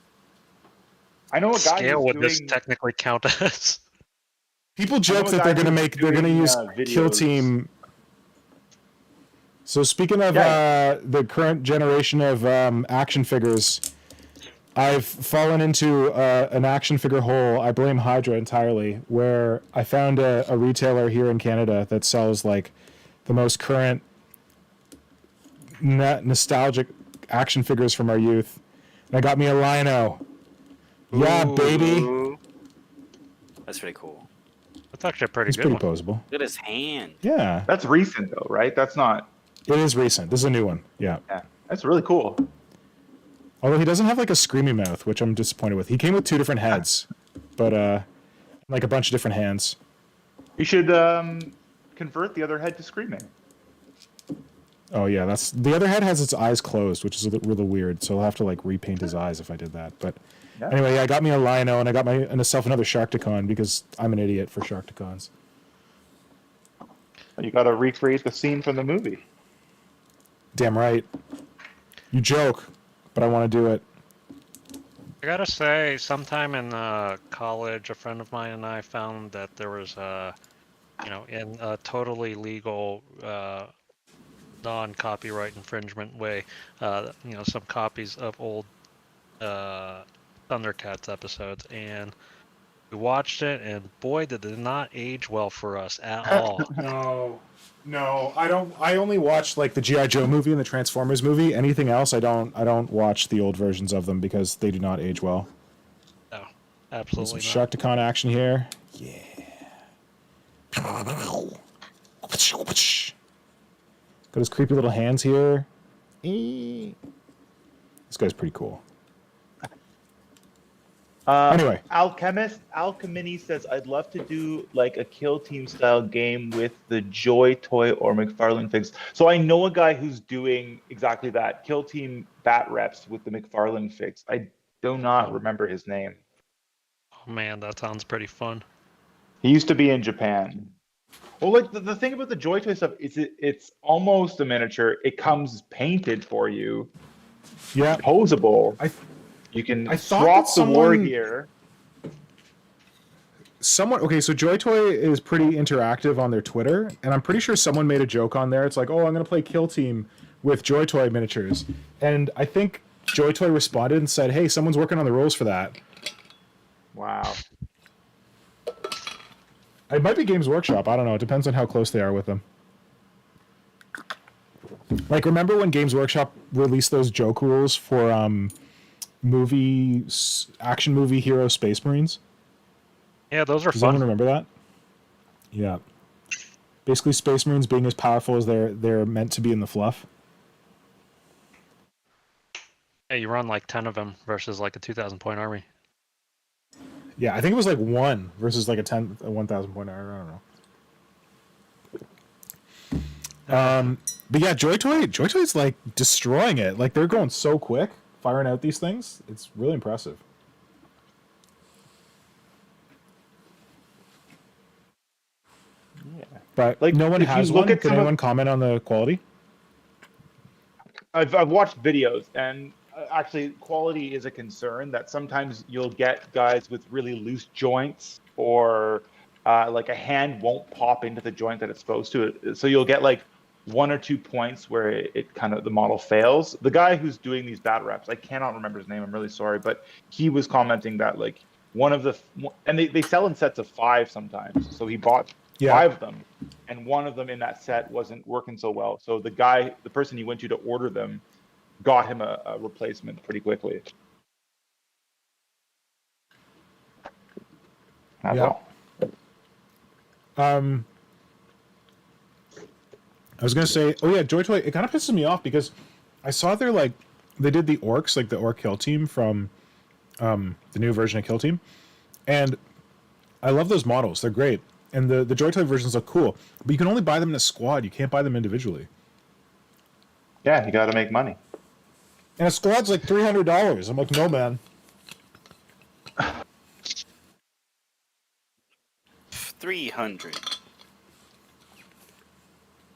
I know a guy scale who's would this doing. technically count as? People joke a that guy they're gonna who's they're gonna doing, use Kill videos. Team. So speaking of Yeah. the current generation of action figures, I've fallen into an action figure hole. I blame Hydra entirely, where I found a retailer here in Canada that sells like the most current nostalgic action figures from our youth. And I got me a Lino. Yeah, baby. Ooh. That's pretty cool. That's actually a pretty It's good pretty one. posable. Look at his hand. Yeah, That's recent though, right? That's not. it is recent. This is a new one. Yeah. Yeah, that's really cool. Although he doesn't have like a screamy mouth, which I'm disappointed with. He came with 2 different heads, but like a bunch of different hands. You should convert the other head to screaming. Oh yeah, that's the other head has its eyes closed, which is a little weird. So I'll have to like repaint his eyes if I did that. But Yeah. anyway, yeah, I got me a Lino and I got myself another Sharkticon because I'm an idiot for Sharkticons. You got to recreate the scene from the movie. Damn right. You joke, but I want to do it. I gotta say, sometime in college, a friend of mine and I found that there was in a totally legal, non-copyright infringement way, some copies of old Thundercats episodes, and we watched it, and boy, did it not age well for us at all. No, I don't. I only watch like the G.I. Joe movie and the Transformers movie. Anything else, I don't watch the old versions of them because they do not age well. No, Some absolutely not. Sharkticon action here. Yeah. Got his creepy little hands here. This guy's pretty cool. Anyway. Alchemini says, I'd love to do like a Kill Team style game with the JoyToy or McFarlane figs. So I know a guy who's doing exactly that. Kill Team bat reps with the McFarlane figs. I do not remember his name. Oh man, that sounds pretty fun. He used to be in Japan. Well, like the thing about the JoyToy stuff is it's almost a miniature. It comes painted for you. Yeah. Posable. I You can I thought swap that the war someone- gear. Okay, so JoyToy is pretty interactive on their Twitter, and I'm pretty sure someone made a joke on there. It's like, oh, I'm going to play Kill Team with JoyToy miniatures. And I think JoyToy responded and said, hey, someone's working on the rules for that. Wow. It might be Games Workshop. I don't know. It depends on how close they are with them. Like, remember when Games Workshop released those joke rules for action movie hero Space Marines? Yeah, those are Does anyone fun. remember that? Yeah. Basically, Space Marines being as powerful as they're meant to be in the fluff. Yeah, you run like 10 of them versus like a 2,000 point army. Yeah, I think it was like 1 versus like a 1,000 point armor. I don't know. But yeah, JoyToy's like destroying it. Like they're going so quick, firing out these things. It's really impressive. Yeah. But Like, no one if you has look one. at Can some of- anyone comment on the quality? I've watched videos, and actually, quality is a concern. That sometimes you'll get guys with really loose joints, or like a hand won't pop into the joint that it's supposed to. So you'll get like 1 or 2 points where it kind of the model fails. The guy who's doing these bat reps, I cannot remember his name. I'm really sorry, but he was commenting that like one of the and they sell in sets of 5 sometimes. So he bought 5 of them, and one of them in that set wasn't working so well. So the person he went to order them, got him a replacement pretty quickly. That's all. I was gonna say, oh yeah, JoyToy. It kind of pisses me off because I saw they did the orcs, like the orc kill team from the new version of Kill Team, and I love those models. They're great, and the JoyToy versions look cool. But you can only buy them in a squad. You can't buy them individually. Yeah, you got to make money. And a squad's like $300. I'm like, no, man. 300.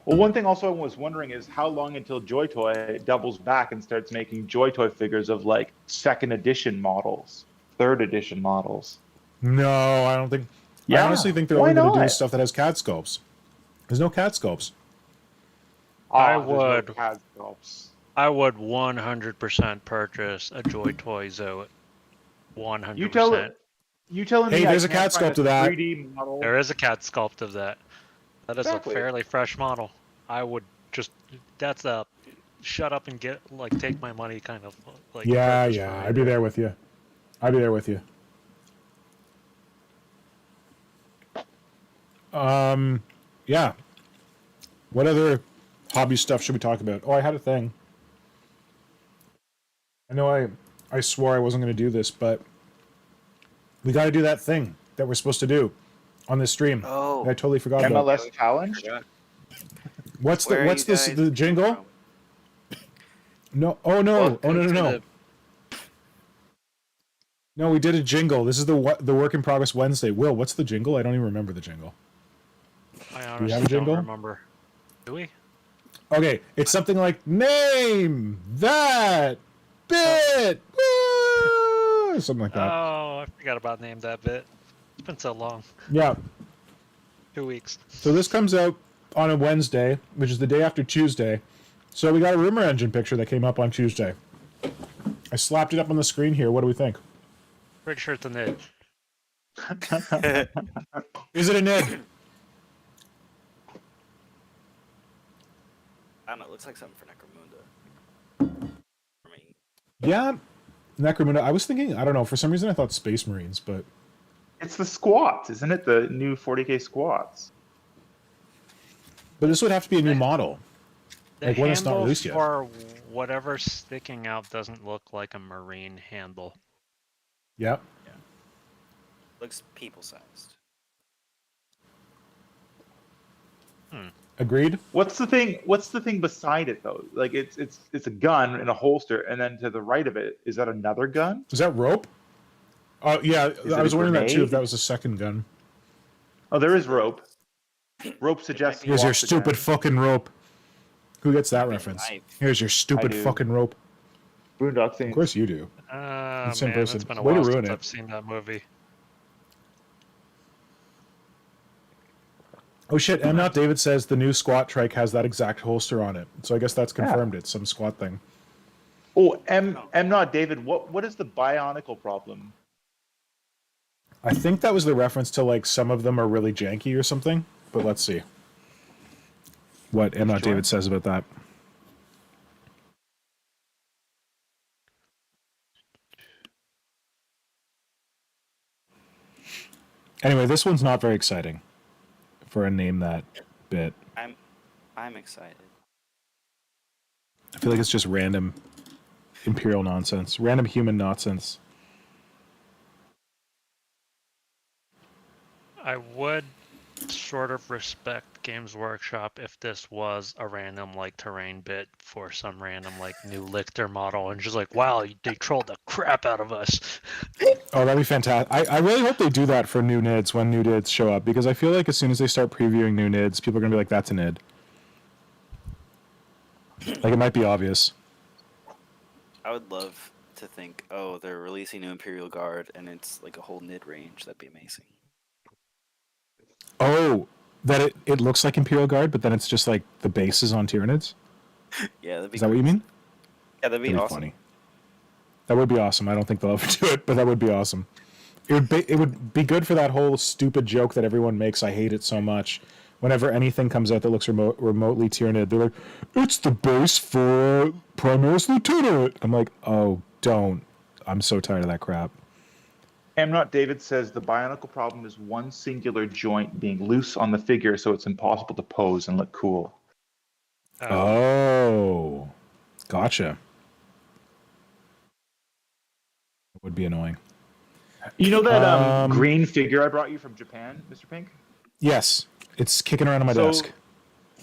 Well, one thing also I was wondering is how long until JoyToy doubles back and starts making JoyToy figures of like 2nd edition models, 3rd edition models. No, I don't think. Yeah, I honestly think they're why only going to do not? stuff that has CAD sculpts. There's no CAD sculpts. I There's no would. CAD sculpts. I would 100% purchase a JoyToy Zoe. 100%. You telling Hey, me there's I a can't CAD find sculpt of that. 3D model? There is a CAD sculpt of that. That is Exactly. a fairly fresh model. I would just. That's a shut up and take my money kind of like. Yeah, purchase yeah. for me I'd be there. there with you. I'd be there with you. Yeah. What other hobby stuff should we talk about? Oh, I had a thing. I know I swore I wasn't going to do this, but we got to do that thing that we're supposed to do on this stream. Oh. that I totally forgot about. MLS challenge? What's Where are what's you this guys the jingle? from? No. Oh no. Welcome No. to No, we did a jingle. This is the Work in Progress Wednesday. Will, what's the jingle? I don't even remember the jingle. I have a honestly don't jingle? remember. Do we? Okay, it's something like name that bit, Woo! Something like that. Oh, I forgot about name that bit. It's been so long. Yeah. 2 weeks. So this comes out on a Wednesday, which is the day after Tuesday. So we got a rumor engine picture that came up on Tuesday. I slapped it up on the screen here. What do we think? Pretty sure it's a nid. Is it a nid? I don't know. It looks like something for Necromunda. For me. Yeah. Necromunda. I was thinking, I don't know, for some reason I thought Space Marines, but It's the squats, isn't it? The new 40K squats. this would have to be a new model. The Like, when it's not handle released yet. for whatever's sticking out doesn't look like a marine handle. Yep. Looks people-sized. Agreed. What's the thing beside it though? Like it's a gun in a holster, and then to the right of it, is that another gun? Is that rope? Oh, yeah. it I was a wondering that too, grenade? if that was a second gun. Oh, there is rope. Rope suggests Here's your walk the stupid ground. fucking rope. Who gets that Maybe a reference? knife. Here's your stupid do. fucking rope. Boondock Of Saints. course you do. Man, same person. it's been a Way to while ruin since it. I've seen that movie. Oh shit, M. Not David says the new squat trike has that exact holster on it. So I guess that's confirmed. It's some squat thing. Oh, M not David. What is the bionicle problem? I think that was the reference to like some of them are really janky or something. But let's see what M. Not David says about that. Anyway, this one's not very exciting for a name that bit. I'm excited. I feel like it's just random imperial nonsense, random human nonsense. I would sort of respect Games Workshop if this was a random like terrain bit for some random like new Lichter model and just like, wow, they trolled the crap out of us. Oh, that'd be fantastic. I really hope they do that for new NIDs when new NIDs show up, because I feel like as soon as they start previewing new NIDs, people are going to be like, that's a NID. Like, it might be obvious. I would love to think, oh, they're releasing new Imperial Guard and it's like a whole NID range. That'd be amazing. Oh, that it looks like Imperial Guard, but then it's just like the bases on Tyranids? Yeah, that'd be Is that what you mean? Yeah, that'd be That'd be awesome. funny. That would be awesome. I don't think they'll ever do it, but that would be awesome. It would be good for that whole stupid joke that everyone makes. I hate it so much. Whenever anything comes out that looks remotely Tyranid, they're like, it's the base for Primaris Lieutenant. I'm like, oh, don't. I'm so tired of that crap. M not David says the bionicle problem is one singular joint being loose on the figure, so it's impossible to pose and look cool. Oh, gotcha. It would be annoying. You know that green figure I brought you from Japan, Mr. Pink? Yes, it's kicking around on my desk.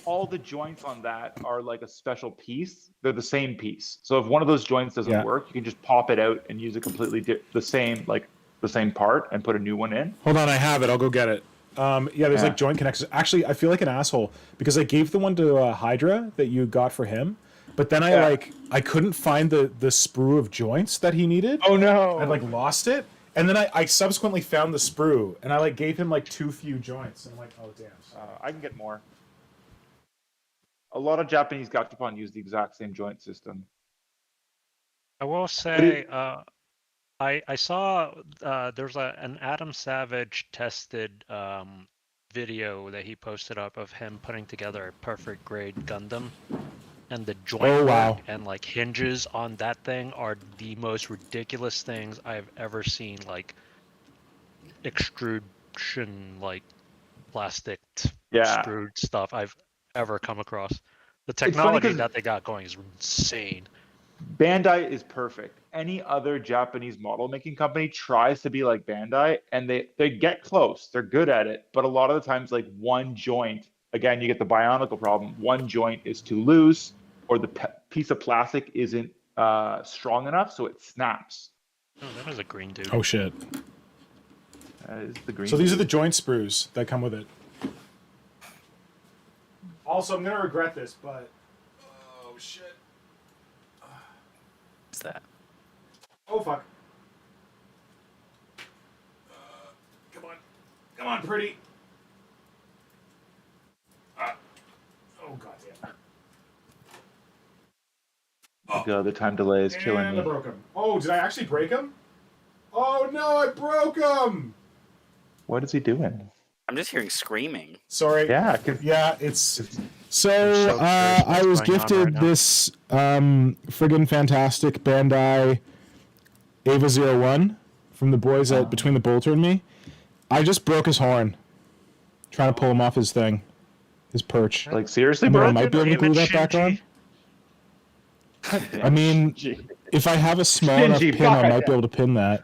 All the joints on that are like a special piece. They're the same piece. So if one of those joints doesn't work, you can just pop it out and use a completely the same part and put a new one in. Hold on, I have it. I'll go get it. There's like joint connections. Actually, I feel like an asshole because I gave the one to Hydra that you got for him, but then I couldn't find the sprue of joints that he needed. Oh no! I like lost it, and then I subsequently found the sprue, and I like gave him like too few joints, and I'm like, oh damn. I can get more. A lot of Japanese gachapon use the exact same joint system. I will say, I saw there's an Adam Savage tested video that he posted up of him putting together a perfect grade Gundam, and the joint work and like hinges on that thing are the most ridiculous things I've ever seen. Like extrusion, like plastic extrude stuff I've ever come across. The technology that they got going is insane. Bandai is perfect. Any other Japanese model making company tries to be like Bandai, and they get close. They're good at it, but a lot of the times, like one joint, again, you get the bionicle problem. One joint is too loose, or the piece of plastic isn't strong enough, so it snaps. Oh, that was a green dude. Oh shit. That is the green. So these are the joint sprues that come with it. Also, I'm gonna regret this, but oh shit. What's that? Oh fuck. Come on, pretty. Oh goddamn. Oh god, the time delay is killing And me. I broke him. Oh, did I actually break him? Oh no, I broke him. What is he doing? I'm just hearing screaming. Sorry. Yeah, it's so I was gifted this friggin' fantastic Bandai Ava 01 from the boys at Between the Bolter and Me. I just broke his horn trying to pull him off his thing, his perch. like seriously, I bro? I might be able to glue that back on. I mean, if I have a small enough pin, I might be able to pin that.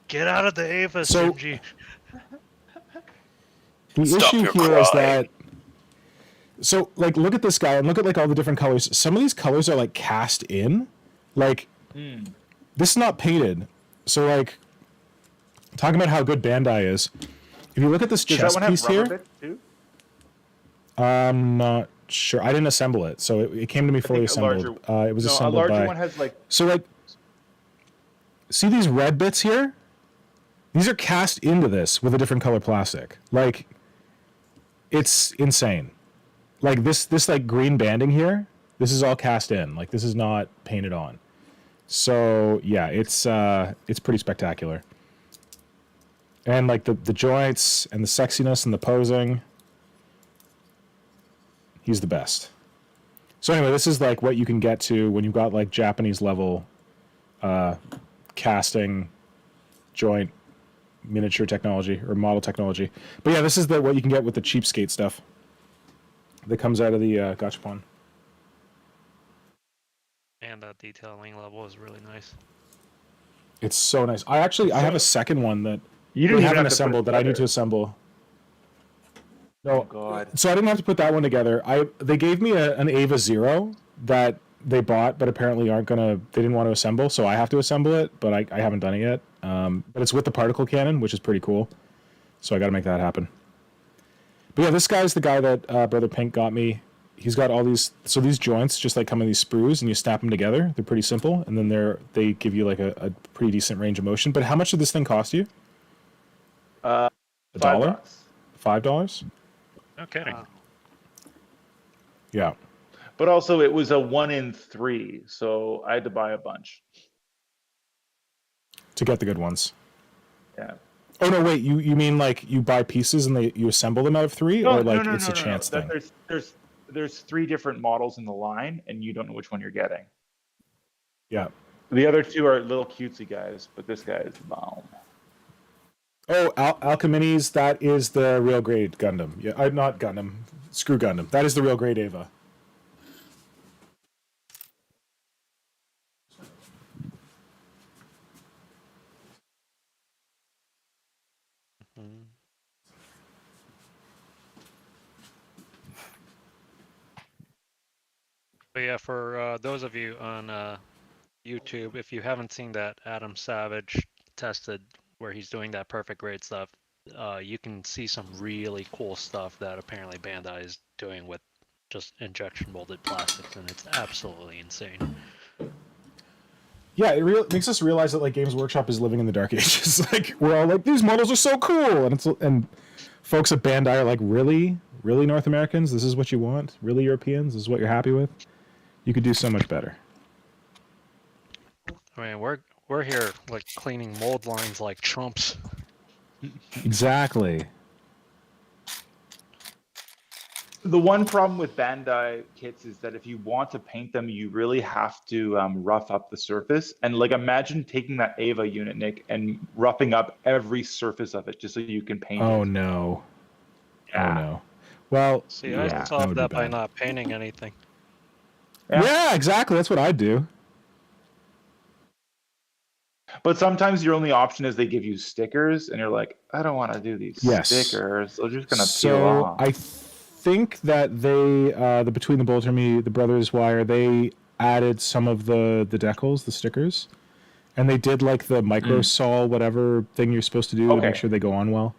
Get out of the Ava, Shinji. The issue here is that, so like, look at this guy and look at like all the different colors. Some of these colors are like cast in, like this is not painted. So like, talking about how good Bandai is. If you look at this chest piece here, too? I'm not sure. I didn't assemble it, so it came to me fully think a assembled. larger- It was No, a assembled larger by. one has like. So like, see these red bits here? These are cast into this with a different color plastic. Like, it's insane. Like this like green banding here, this is all cast in. Like, this is not painted on. So yeah, it's pretty spectacular. And like the joints and the sexiness and the posing. He's the best. So anyway, this is like what you can get to when you've got like Japanese level casting joint miniature technology or model technology. But yeah, this is what you can get with the cheapskate stuff that comes out of the gachapon. And that detailing level is really nice. It's so nice. I have a second one that You we didn't even haven't have to put assembled it that I need together. to assemble. No, Oh God. so I didn't have to put that one together. They gave me an Ava Zero that they bought, but apparently they didn't want to assemble, so I have to assemble it, but I haven't done it yet. But it's with the particle cannon, which is pretty cool. So I got to make that happen. But yeah, this guy's the guy that Brother Pink got me. He's got all these joints just like come in these sprues, and you snap them together. They're pretty simple, and then they give you like a pretty decent range of motion. But how much did this thing cost you? $1? $5. $5? No kidding. Yeah. But also, it was a 1 in 3, so I had to buy a bunch. To get the good ones. Yeah. Oh no! Wait, you mean like you buy pieces and you assemble them out of 3, or like it's a chance thing? There's 3 different models in the line, and you don't know which one you're getting. Yeah. The other 2 are little cutesy guys, but this guy is bomb. Oh, Alcheminis, that is the real grade Gundam. Yeah, not Gundam. Screw Gundam. That is the real grade Ava. Mhm. But yeah, for those of you on YouTube, if you haven't seen that Adam Savage tested where he's doing that perfect grade stuff, you can see some really cool stuff that apparently Bandai is doing with just injection molded plastics, and it's absolutely insane. Yeah, it makes us realize that like Games Workshop is living in the dark ages. Like we're all like, these models are so cool, and folks at Bandai are like, really North Americans, this is what you want? Really Europeans, this is what you're happy with? You could do so much better. I mean, we're here like cleaning mold lines like chumps. Exactly. The one problem with Bandai kits is that if you want to paint them, you really have to rough up the surface. And like, imagine taking that Ava unit, Nick, and roughing up every surface of it just so you can paint it. Oh no. Yeah. Oh no. Well, See, Yeah, I that solved would be that by bad. not painting anything. Yeah, exactly. That's what I'd do. But sometimes your only option is they give you stickers, and you're like, I don't want to do these Yes. stickers. They're just gonna peel So off. I think that they, the Between the Bullets and Me, the Brothers Wire, they added some of the decals, the stickers, and they did like the micro sol whatever thing you're supposed to do to Okay. make sure they go on well.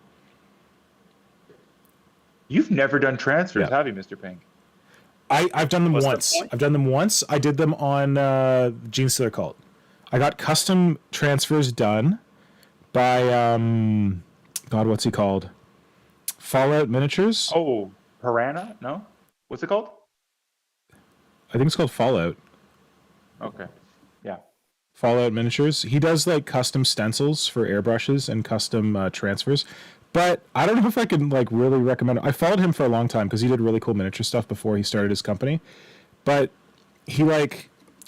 You've never done transfers, Yeah. have you, Mr. Pink? I've done them What's the once. point? I've done them once. I did them on Gene Stealer Cult. I got custom transfers done by God, what's he called? Fallout Miniatures. Oh, Piranha? No? What's it called? I think it's called Fallout. Okay. Yeah. Fallout Miniatures. He does like custom stencils for airbrushes and custom transfers. But I don't know if I can like really recommend. I followed him for a long time because he did really cool miniature stuff before he started his company. But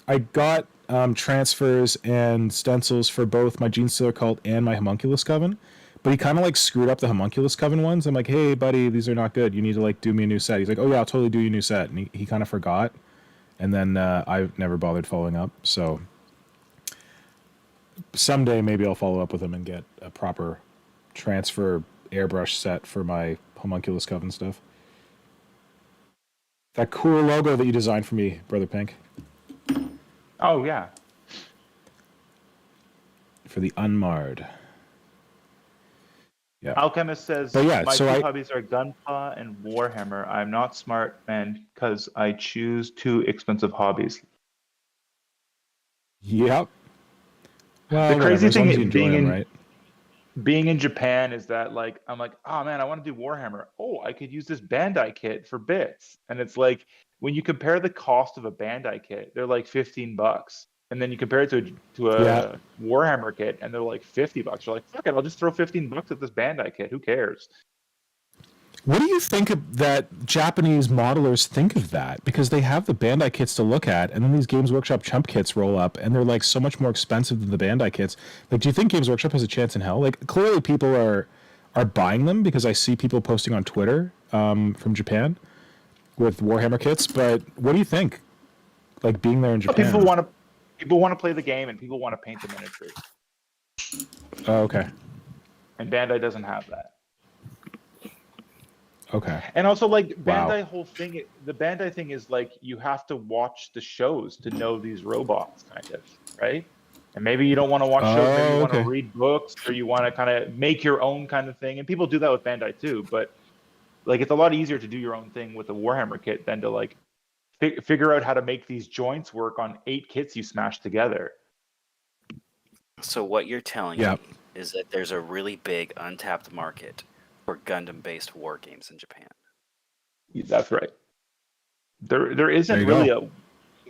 I got transfers and stencils for both my Gene Stealer Cult and my Homunculus Coven. But he kind of like screwed up the Homunculus Coven ones. I'm like, hey buddy, these are not good. You need to like do me a new set. He's like, oh yeah, I'll totally do you a new set. And he kind of forgot. And then I've never bothered following up. So someday maybe I'll follow up with him and get a proper transfer airbrush set for my Homunculus Coven stuff. That cool logo that you designed for me, Brother Pink, Oh, yeah. for the Unmarred. Yeah. Alchemist says, But yeah, my so two hobbies are Gunpla and Warhammer. I'm not smart, man, because I choose two expensive hobbies. Yep. Well, The whatever, crazy as long as you thing enjoy them, right? being in Japan is that like I'm like, oh man, I want to do Warhammer. Oh, I could use this Bandai kit for bits. And it's like when you compare the cost of a Bandai kit, they're like $15. And then you compare it to Yeah. a Warhammer kit and they're like $50. You're like, fuck it, I'll just throw $15 at this Bandai kit. Who cares? What do you think that Japanese modelers think of that? Because they have the Bandai kits to look at, and then these Games Workshop chump kits roll up, and they're like so much more expensive than the Bandai kits. Like, do you think Games Workshop has a chance in hell? Like, clearly people are buying them because I see people posting on Twitter from Japan with Warhammer kits. But what do you think? Like being there in Japan. People want to play the game and people want to paint the miniatures. Oh, okay. And Bandai doesn't have that. Okay. And also, like Wow. the Bandai thing is like you have to watch the shows to know these robots, kind of, right? And maybe you don't want to watch shows, maybe you want to read books, or you want to kind of make your own kind of thing. And people do that with Bandai too, but like it's a lot easier to do your own thing with a Warhammer kit than to like figure out how to make these joints work on 8 kits you smash together. So what you're telling me is that there's a really big untapped market for Gundam-based war games in Japan. That's right. There isn't really a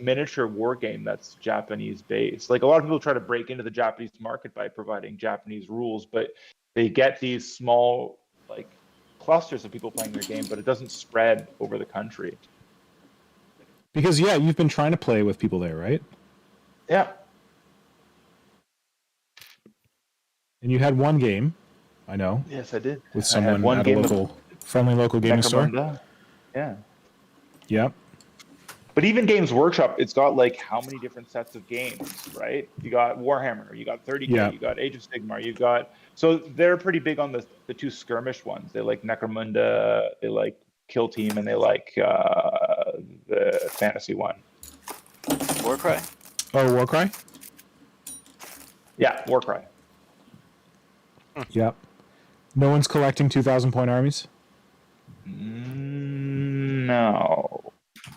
miniature war game that's Japanese based. Like a lot of people try to break into the Japanese market by providing Japanese rules, but they get these small like clusters of people playing their game, but it doesn't spread over the country. Because you've been trying to play with people there, right? Yeah. And you had one game, I know. Yes, I did. With someone at a friendly local gaming store. Yeah. Yep. But even Games Workshop, it's got like how many different sets of games, right? You got Warhammer, you got 30K, you got Age of Sigmar, you got... So they're pretty big on the two skirmish ones. They like Necromunda, they like Kill Team, and they like the fantasy one. Warcry? Oh, Warcry? Yeah, Warcry. Yep. No one's collecting 2,000 point armies? No.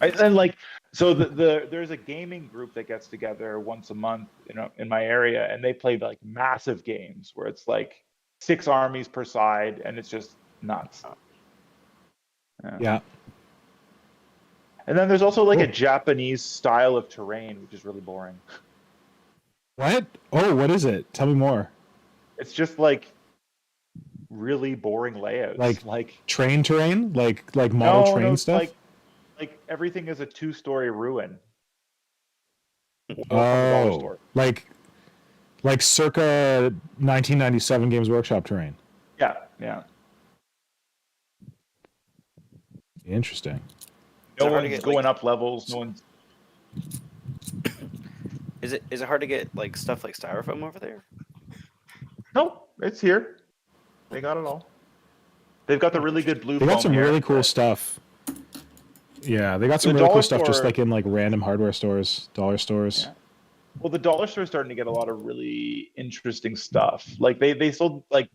And like, so there's a gaming group that gets together once a month, in my area, and they play like massive games where it's like 6 armies per side, and it's just nuts. Yeah. And then there's also like a Japanese style of terrain, which is really boring. What? Oh, what is it? Tell me more. It's just like really boring layouts. Like train terrain? Like model train stuff? Like everything is a 2-story ruin. Oh, like circa 1997 Games Workshop terrain. Yeah. Interesting. No one's going up levels. No one's. Is it hard to get like stuff like styrofoam over there? No, it's here. They got it all. They've got the really good blue. They got some really cool stuff. Yeah, they got some really cool stuff just like in like random hardware stores, dollar stores. Yeah. Well, the dollar store is starting to get a lot of really interesting stuff. Like they sold like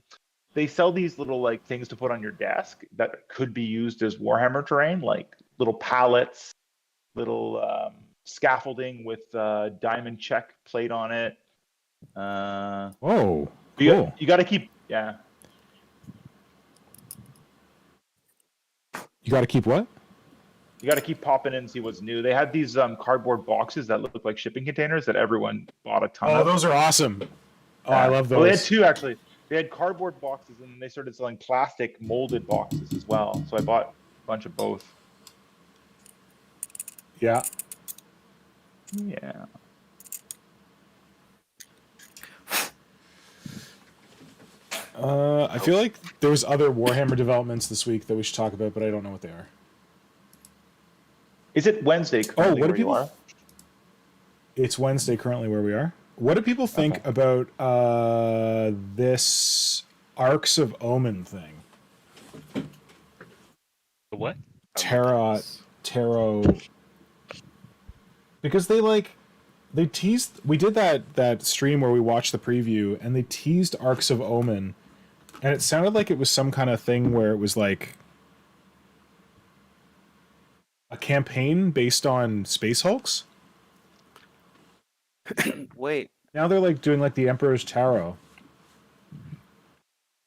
they sell these little like things to put on your desk that could be used as Warhammer terrain, like little pallets, little scaffolding with diamond check plate on it. Whoa, cool. You got to keep, yeah. You got to keep what? You got to keep popping in and see what's new. They had these cardboard boxes that look like shipping containers that everyone bought a ton of. Oh, those are awesome. Oh, I love those. Well, they had 2 actually. They had cardboard boxes and then they started selling plastic molded boxes as well. So I bought a bunch of both. Yeah. Yeah. I feel like there's other Warhammer developments this week that we should talk about, but I don't know what they are. Is it Wednesday currently what do where people... you are? It's Wednesday currently where we are. What do people think about this Arcs of Omen thing? The what? Tarot. Because they teased... We did that stream where we watched the preview, and they teased Arcs of Omen And it sounded like it was some kind of thing where it was like a campaign based on Space Hulks. Wait, Now they're like doing like the Emperor's Tarot.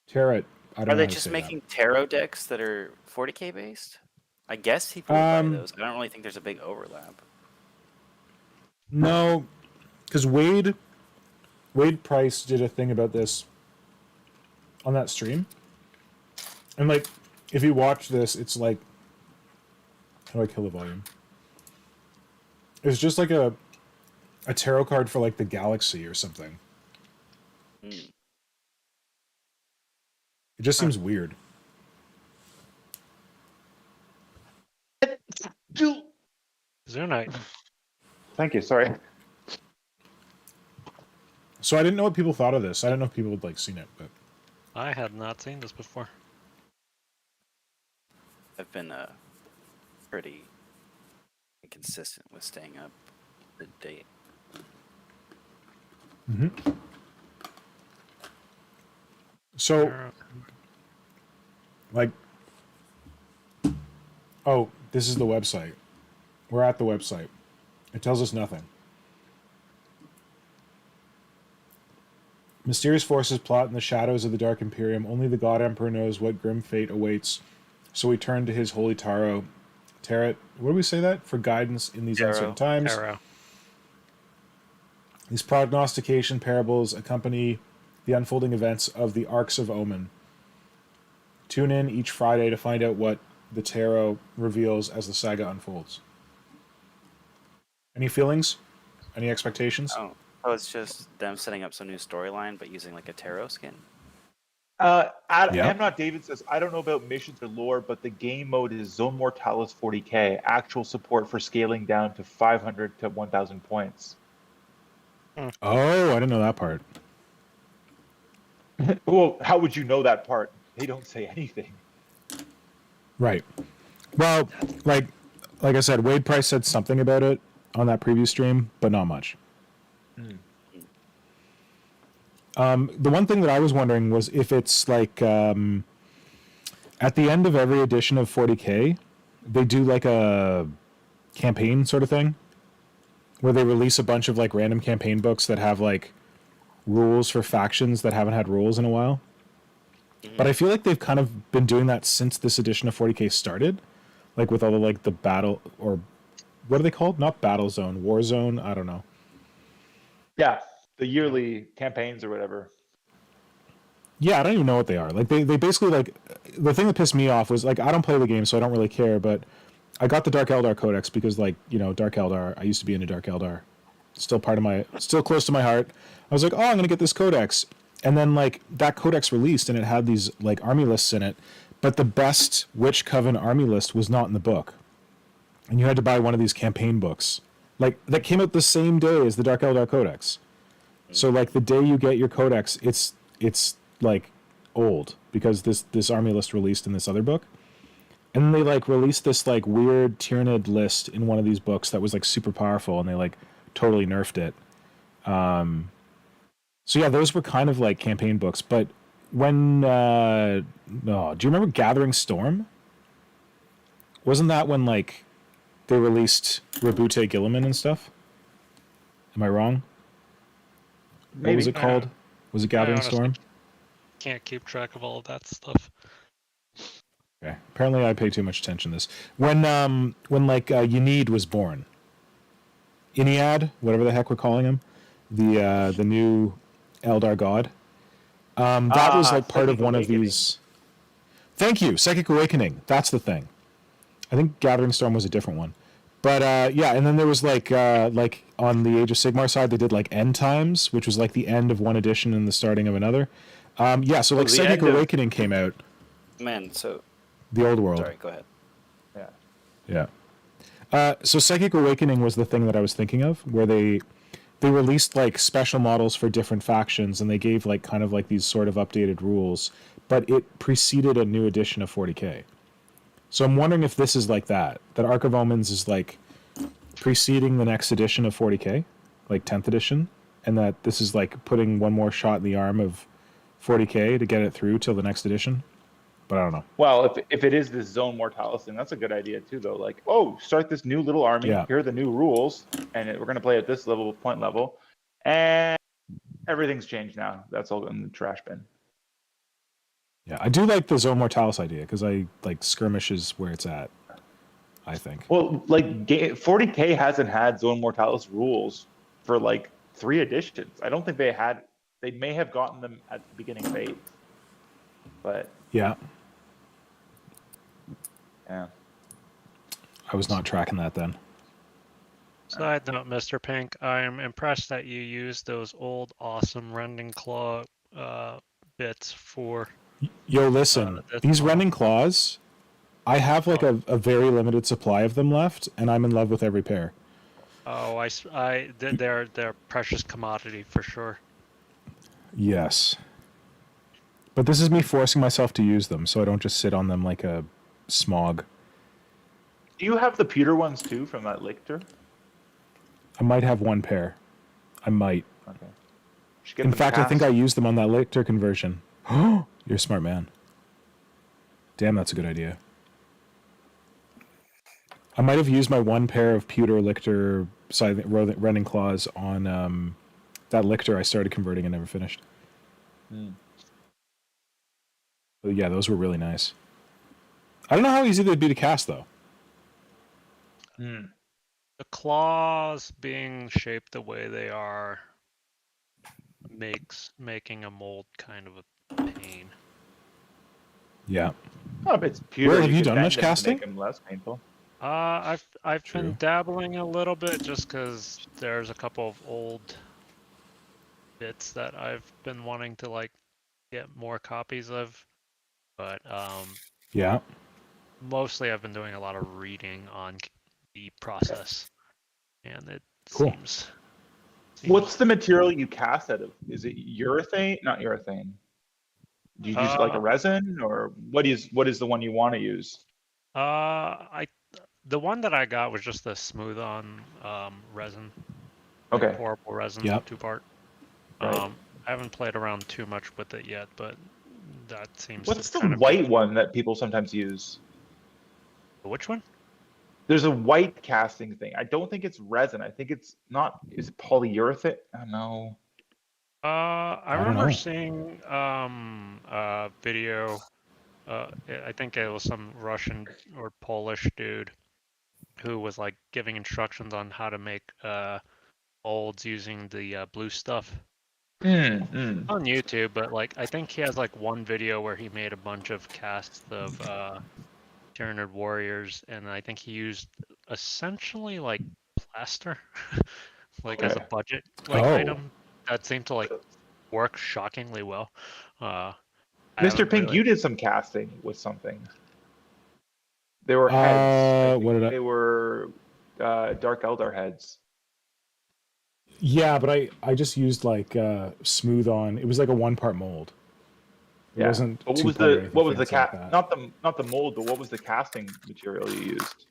Tarot. I don't are know they how to just say making tarot decks that are 40k based? I guess people would buy those. I don't really think there's a big overlap. No, because Wade Price did a thing about this on that stream, and like if you watch this, it's like, how do I kill the volume? It's just like a tarot card for like the galaxy or something. Mm. It just seems weird. Zunite. Thank you. Sorry. So I didn't know what people thought of this. I don't know if people had like seen it, but I had not seen this before. I've been pretty inconsistent with staying up to date. so like, oh, this is the website. We're at the website. It tells us nothing. Mysterious forces plot in the shadows of the Dark Imperium. Only the God Emperor knows what grim fate awaits. So we turn to his holy tarot. What do we say that? For guidance in these uncertain times. Tarot. These prognostication parables accompany the unfolding events of the Arcs of Omen. Tune in each Friday to find out what the tarot reveals as the saga unfolds. Any feelings? Any expectations? Oh, it's just them setting up some new storyline, but using like a tarot skin. Yeah. Not David says, I don't know about missions or lore, but the game mode is Zone Mortalis 40k. Actual support for scaling down to 500 to 1,000 points. Oh, I didn't know that part. Well, how would you know that part? They don't say anything. Right. Well, like I said, Wade Price said something about it on that preview stream, but not much. The one thing that I was wondering was if it's like at the end of every edition of 40k, they do like a campaign sort of thing where they release a bunch of like random campaign books that have like rules for factions that haven't had rules in a while. But I feel like they've kind of been doing that since this edition of 40k started, like with all the like the battle, or what are they called? Not battle zone, war zone. I don't know. Yeah, the yearly campaigns or whatever. Yeah, I don't even know what they are. Like they basically like, the thing that pissed me off was like, I don't play the game, so I don't really care, but I got the Dark Eldar Codex because like, you know, Dark Eldar, I used to be into Dark Eldar. Still close to my heart. I was like, oh, I'm going to get this codex. And then like that codex released and it had these like army lists in it, but the best Witch Coven army list was not in the book. And you had to buy one of these campaign books. Like that came out the same day as the Dark Eldar Codex. So like the day you get your codex, it's like old because this army list released in this other book. And then they like released this like weird Tyranid list in one of these books that was like super powerful, and they like totally nerfed it. So yeah, those were kind of like campaign books. But when do you remember Gathering Storm? Wasn't that when like they released Rabute Gilliman and stuff? Am I wrong? Maybe. What was it called? Was it Gathering Storm? Can't keep track of all of that stuff. Okay. Apparently I pay too much attention to this. When like Yanid was born. Iniad, whatever the heck we're calling him, the new Eldar god. That was like part of one of these. Thank you, Psychic Awakening. That's the thing. I think Gathering Storm was a different one, but yeah. And then there was like on the Age of Sigmar side, they did like End Times, which was like the end of one edition and the starting of another. Yeah, so like Psychic Awakening came out. Man, so The Old World. sorry, go ahead. Yeah. So Psychic Awakening was the thing that I was thinking of, where they released like special models for different factions, and they gave like kind of like these sort of updated rules, but it preceded a new edition of 40k. So I'm wondering if this is like that Arc of Omens is like preceding the next edition of 40k, like 10th edition, and that this is like putting one more shot in the arm of 40k to get it through till the next edition. But I don't know. Well, if it is this Zone Mortalis thing, that's a good idea too, though. Like, oh, start this new little army. Yeah. Here are the new rules, and we're gonna play at this level, point level, and everything's changed now. That's all in the trash bin. Yeah, I do like the Zone Mortalis idea because I like skirmish is where it's at. I think. Well, like 40k hasn't had Zone Mortalis rules for like 3 editions. I don't think they had. They may have gotten them at the beginning of 8, but Yeah. yeah. I was not tracking that then. Side note, Mr. Pink, I am impressed that you used those old awesome Rending Claw bits for. Yo, listen, these Rending Claws, I have like a very limited supply of them left, and I'm in love with every pair. Oh, they're precious commodity for sure. Yes. But this is me forcing myself to use them, so I don't just sit on them like a smog. Do you have the pewter ones too from that lictor? I might have one pair. I might. Okay. In fact, I think I used them on that lictor conversion. Oh, you're a smart man. Damn, that's a good idea. I might have used my one pair of pewter lictor Rending Claws on that lictor I started converting and never finished. But yeah, those were really nice. I don't know how easy they'd be to cast, though. The claws being shaped the way they are makes making a mold kind of a pain. Yeah. Oh, if it's pewter, Will, have you could done bend much them to casting? Make them less painful. I've True. been dabbling a little bit just because there's a couple of old bits that I've been wanting to like get more copies of, but Yeah. mostly I've been doing a lot of reading on the process, and it Cool. seems. What's the material you cast out of? Is it urethane? Not urethane. Do you use like a resin, or what is the one you want to use? The one that I got was just the smooth on resin. Okay. Pourable resin, Yep. 2-part. Right. I haven't played around too much with it yet, but that seems. What's to the kind of white one that people sometimes use? Which one? There's a white casting thing. I don't think it's resin. I think it's not. Is it polyurethane? I don't know. I don't remember know. seeing a video. I think it was some Russian or Polish dude who was like giving instructions on how to make molds using the blue stuff on YouTube. But like, I think he has like one video where he made a bunch of casts of Tyranid warriors, and I think he used essentially like plaster, like as a budget item that seemed to like work shockingly well. Mr. Pink, you did some casting with something. They were heads. They were Dark Eldar heads. Yeah, but I just used like smooth on. It was like a 1-part mold. It wasn't. But what was the not the mold, but what was the casting material you used?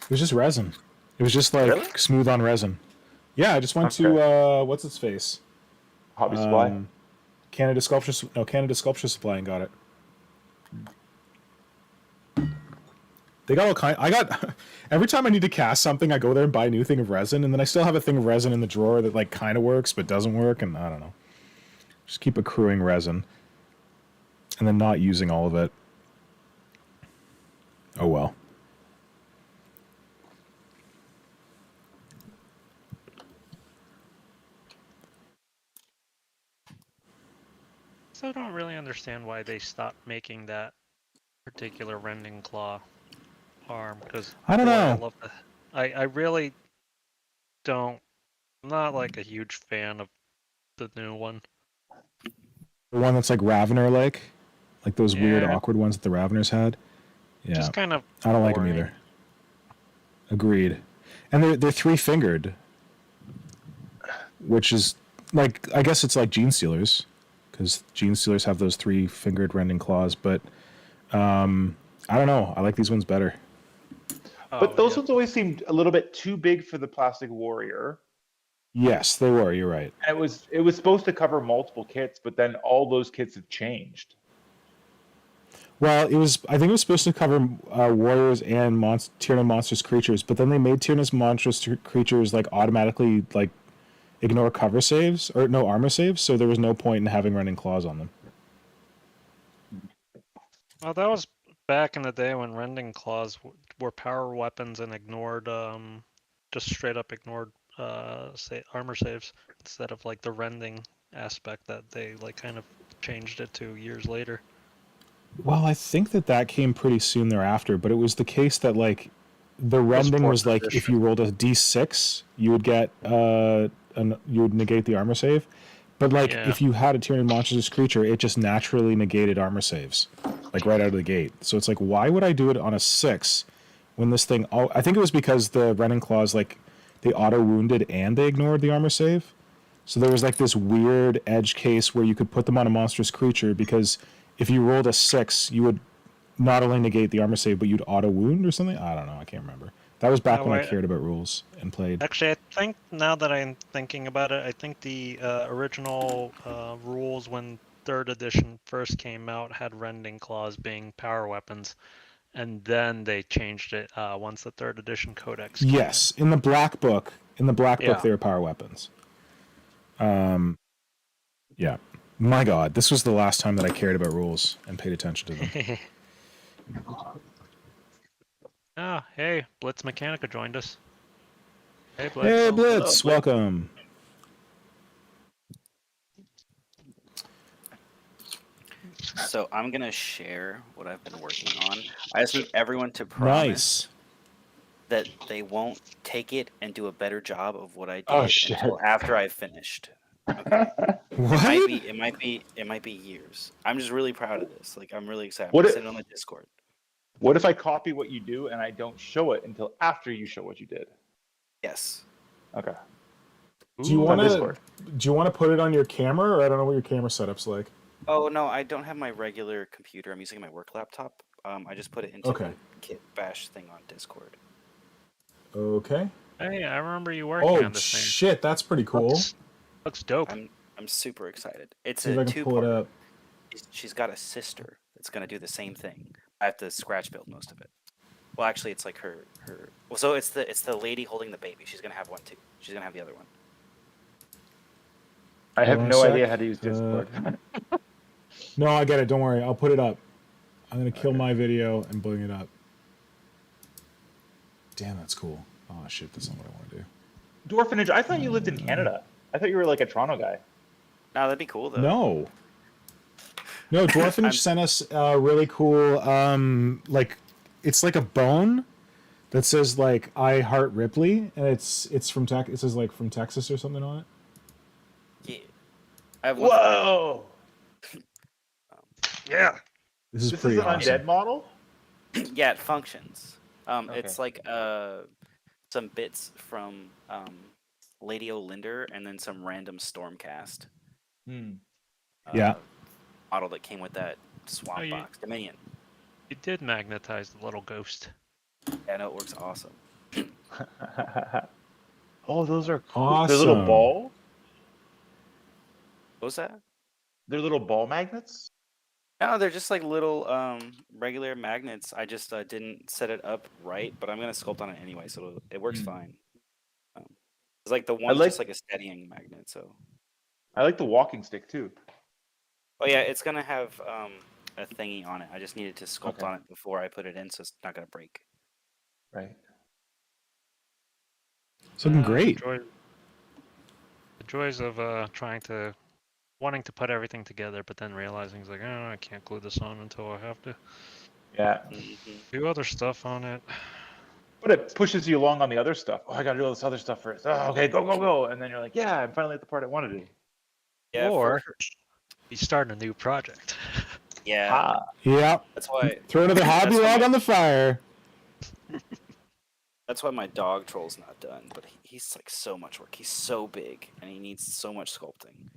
It was just resin. It was just like smooth on resin. Yeah, I just went to what's its face? Hobby Supply. Canada Sculpture Supply and got it. They got all kind. I got every time I need to cast something, I go there and buy a new thing of resin, and then I still have a thing of resin in the drawer that like kind of works but doesn't work, and I don't know. Just keep accruing resin, and then not using all of it. Oh well. So I don't really understand why they stopped making that particular Rending Claw arm, because I don't know. I love I really don't. I'm not like a huge fan of the new one. The one that's like Ravener like those weird Yeah. awkward ones that the Raveners had. Yeah, Just kind of. I don't like them boring. either. Agreed. And they're 3-fingered, which is like, I guess it's like Gene Stealers, because Gene Stealers have those 3-fingered Rending Claws. But I don't know. I like these ones better. But those ones always seemed a little bit too big for the plastic warrior, Yes, they were. You're right. And it was supposed to cover multiple kits, but then all those kits have changed. Well, it was. I think it was supposed to cover warriors and Tyrannus monstrous creatures, but then they made Tyrannus monstrous creatures like automatically like ignore cover saves or no armor saves, so there was no point in having running claws on them. Well, that was back in the day when rending claws were power weapons and ignored, just straight up ignored, say armor saves instead of like the rending aspect that they like kind of changed it to years later. Well, I think that came pretty soon thereafter, but it was the case that like the rending fourth was like if edition. you rolled a d6, you would get you would negate the armor save. But like Yeah. if you had a Tyrannus monstrous creature, it just naturally negated armor saves, like right out of the gate. So it's like, why would I do it on a 6 when this thing? I think it was because the rending claws like they auto wounded and they ignored the armor save. So there was like this weird edge case where you could put them on a monstrous creature because if you rolled a 6, you would not only negate the armor save, but you'd auto wound or something. I don't know. I can't remember. That was back No, when I wait. cared about rules and played. Actually, I think now that I'm thinking about it, I think the original rules when 3rd edition first came out had rending claws being power weapons, and then they changed it once the 3rd edition codex came Yes, in the black book. In the black book, Yeah. they were power weapons. Yeah. My God, this was the last time that I cared about rules and paid attention to them. in. Ah, hey, Blitz Mechanica joined us. Hey, Blitz. Hey, Hello, Blitz, Blitz. welcome. So I'm gonna share what I've been working on. I just need everyone to promise Nice. that they won't take it and do a better job of what I did Oh, shit. until after I've finished. Okay. What? It might be years. I'm just really proud of this. Like I'm really excited. What I'm it- sitting on the Discord. What if I copy what you do and I don't show it until after you show what you did? Yes. Okay. Do you Ooh. want On to? Discord. Do you want to put it on your camera, or I don't know what your camera setup's like? Oh no, I don't have my regular computer. I'm using my work laptop. I just put it into Okay. the Kit Bash thing on Discord. Okay. Hey, I remember you working Oh on this thing. shit, that's pretty cool. Looks dope. I'm super excited. It's See if a I can pull it two-part. up. She's got a sister that's gonna do the same thing. I have to scratch build most of it. Well, actually, it's like her. Well, so it's the lady holding the baby. She's gonna have one too. She's gonna have the other one. I have Hold on a no sec. idea how to use Discord. No, I get it. Don't worry. I'll put it up. I'm gonna kill Okay. my video and bring it up. Damn, that's cool. Oh shit, that's not what I want to do. Dwarfenage, I thought you lived in Canada. I thought you were like a Toronto guy. No, that'd be cool though. No. No, Dwarfenage sent us a really cool, like, it's like a bone that says like "I heart Ripley," and it's from It says like from Texas or something on it. Yeah. I have one. Whoa! Yeah. This is This pretty is an awesome. undead model? Yeah, it functions. Okay. It's like some bits from Lady Olinder and then some random Stormcast. Yeah. Model that came with that swap Oh, you- box Dominion. You did magnetize the little ghost. Yeah, no, it works awesome. Oh, those are cool. Awesome. They're little ball? What was that? They're little ball magnets? No, they're just like little regular magnets. I just didn't set it up right, but I'm gonna sculpt on it anyway, so it works fine. It's like the one's like- just like a steadying magnet. So, I like the walking stick too. oh yeah, it's gonna have a thingy on it. I just needed to sculpt Okay. on it before I put it in, so it's not gonna break. Right. It's looking great. The joys of wanting to put everything together, but then realizing it's like, oh, I can't glue this on until I have to Yeah. Mhm. do other stuff on it. But it pushes you along on the other stuff. Oh, I gotta do all this other stuff first. Oh, okay, go, go, go. And then you're like, yeah, I'm finally at the part I want to do. Yeah, Or- for, You start a new project. yeah, Ah. Yeah. that's why Throw another hobby That's log what on the fire. that's why my dog troll's not done. But he's like so much work. He's so big, and he needs so much sculpting.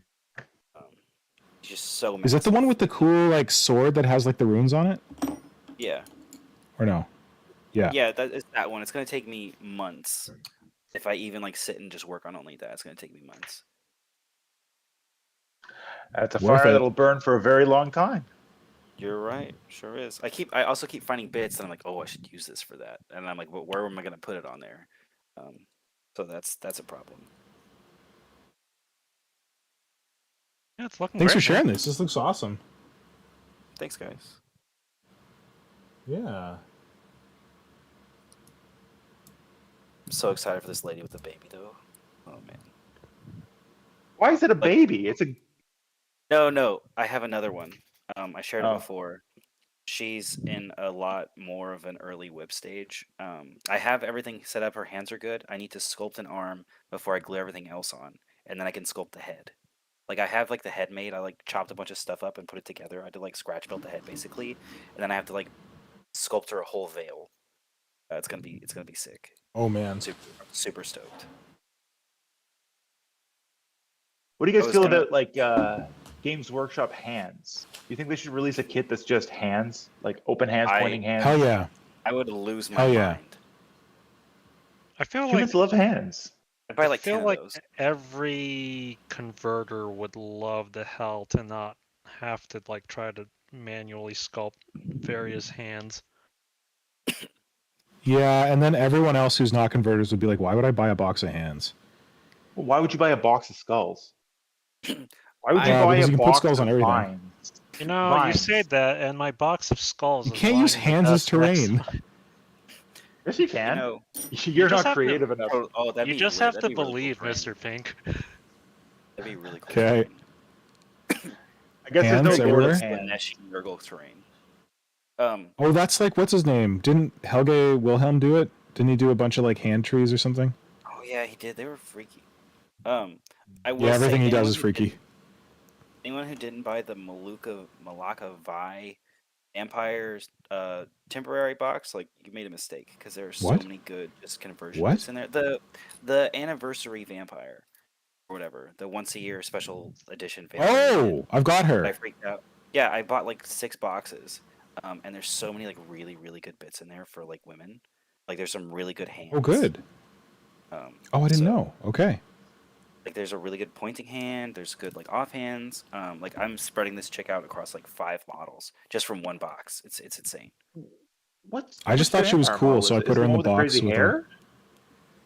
He's just so. Is that the massive. one with the cool like sword that has like the runes on it? Yeah. Or no? Yeah. Yeah, that is that one. It's gonna take me months if I even like sit and just work on only that, it's gonna take me months. That's a Worth fire it. that'll burn for a very long time. You're right, sure is. I also keep finding bits, and I'm like, oh, I should use this for that, and I'm like, well, where am I gonna put it on there? So that's a problem. Yeah, it's looking Thanks for great, man. sharing this. This looks awesome. Thanks, guys. Yeah. I'm so excited for this lady with the baby, though. Oh man. Why is it a baby? It's a No, I have another one. I shared it Oh. before. She's in a lot more of an early whip stage. I have everything set up. Her hands are good. I need to sculpt an arm before I glue everything else on, and then I can sculpt the head. Like I have like the head made. I like chopped a bunch of stuff up and put it together. I did like scratch build the head basically, and then I have to like sculpt her a whole veil. It's gonna be sick. Oh man. Super stoked. What do you I guys was feel gonna- about like Games Workshop hands? Do you think they should release a kit that's just hands, like open hands, pointing hands? Hell yeah. I would lose my Hell yeah. mind. I feel like Humans love hands. I'd buy like I feel 10 like of those. every converter would love the hell to not have to like try to manually sculpt various hands. Yeah, and then everyone else who's not converters would be like, why would I buy a box of hands? Well, why would you buy a box of skulls? Why would you Yeah, buy because a you can put box skulls of on everything. vines? You know, Vines. you say that, and my box of skulls. You is can't use lining hands the as best next to terrain. mine. Yes, you You can. know, You're just not have to- creative enough. that'd You be just really- have that'd to be really believe, cool terrain. Mr. Pink. That'd be really cool. Okay. terrain. I guess Hands there's no everywhere? word of Like hands. Neshi Nurgle terrain. Oh, that's like, what's his name? Didn't Helge Wilhelm do it? Didn't he do a bunch of like hand trees or something? Oh yeah, he did. They were freaky. I will Yeah, everything say, he does anyone is who freaky. Anyone who didn't buy the Malaka Vi Empire's temporary box, like you made a mistake because there are so What? many good just conversion What? bits in there. The anniversary vampire or whatever, the once a year special edition vampire. Oh, I've got I her. freaked out. Yeah, I bought like 6 boxes. And there's so many like really, really good bits in there for like women. Like there's some really good hands. Oh, good. Oh, I didn't know. Okay. Like there's a really good pointing hand. There's good like offhands. Like I'm spreading this chick out across like 5 models just from one box. It's insane. What's I just what's thought she was vampire cool, model? so I Is put it her in one the with the box crazy with hair?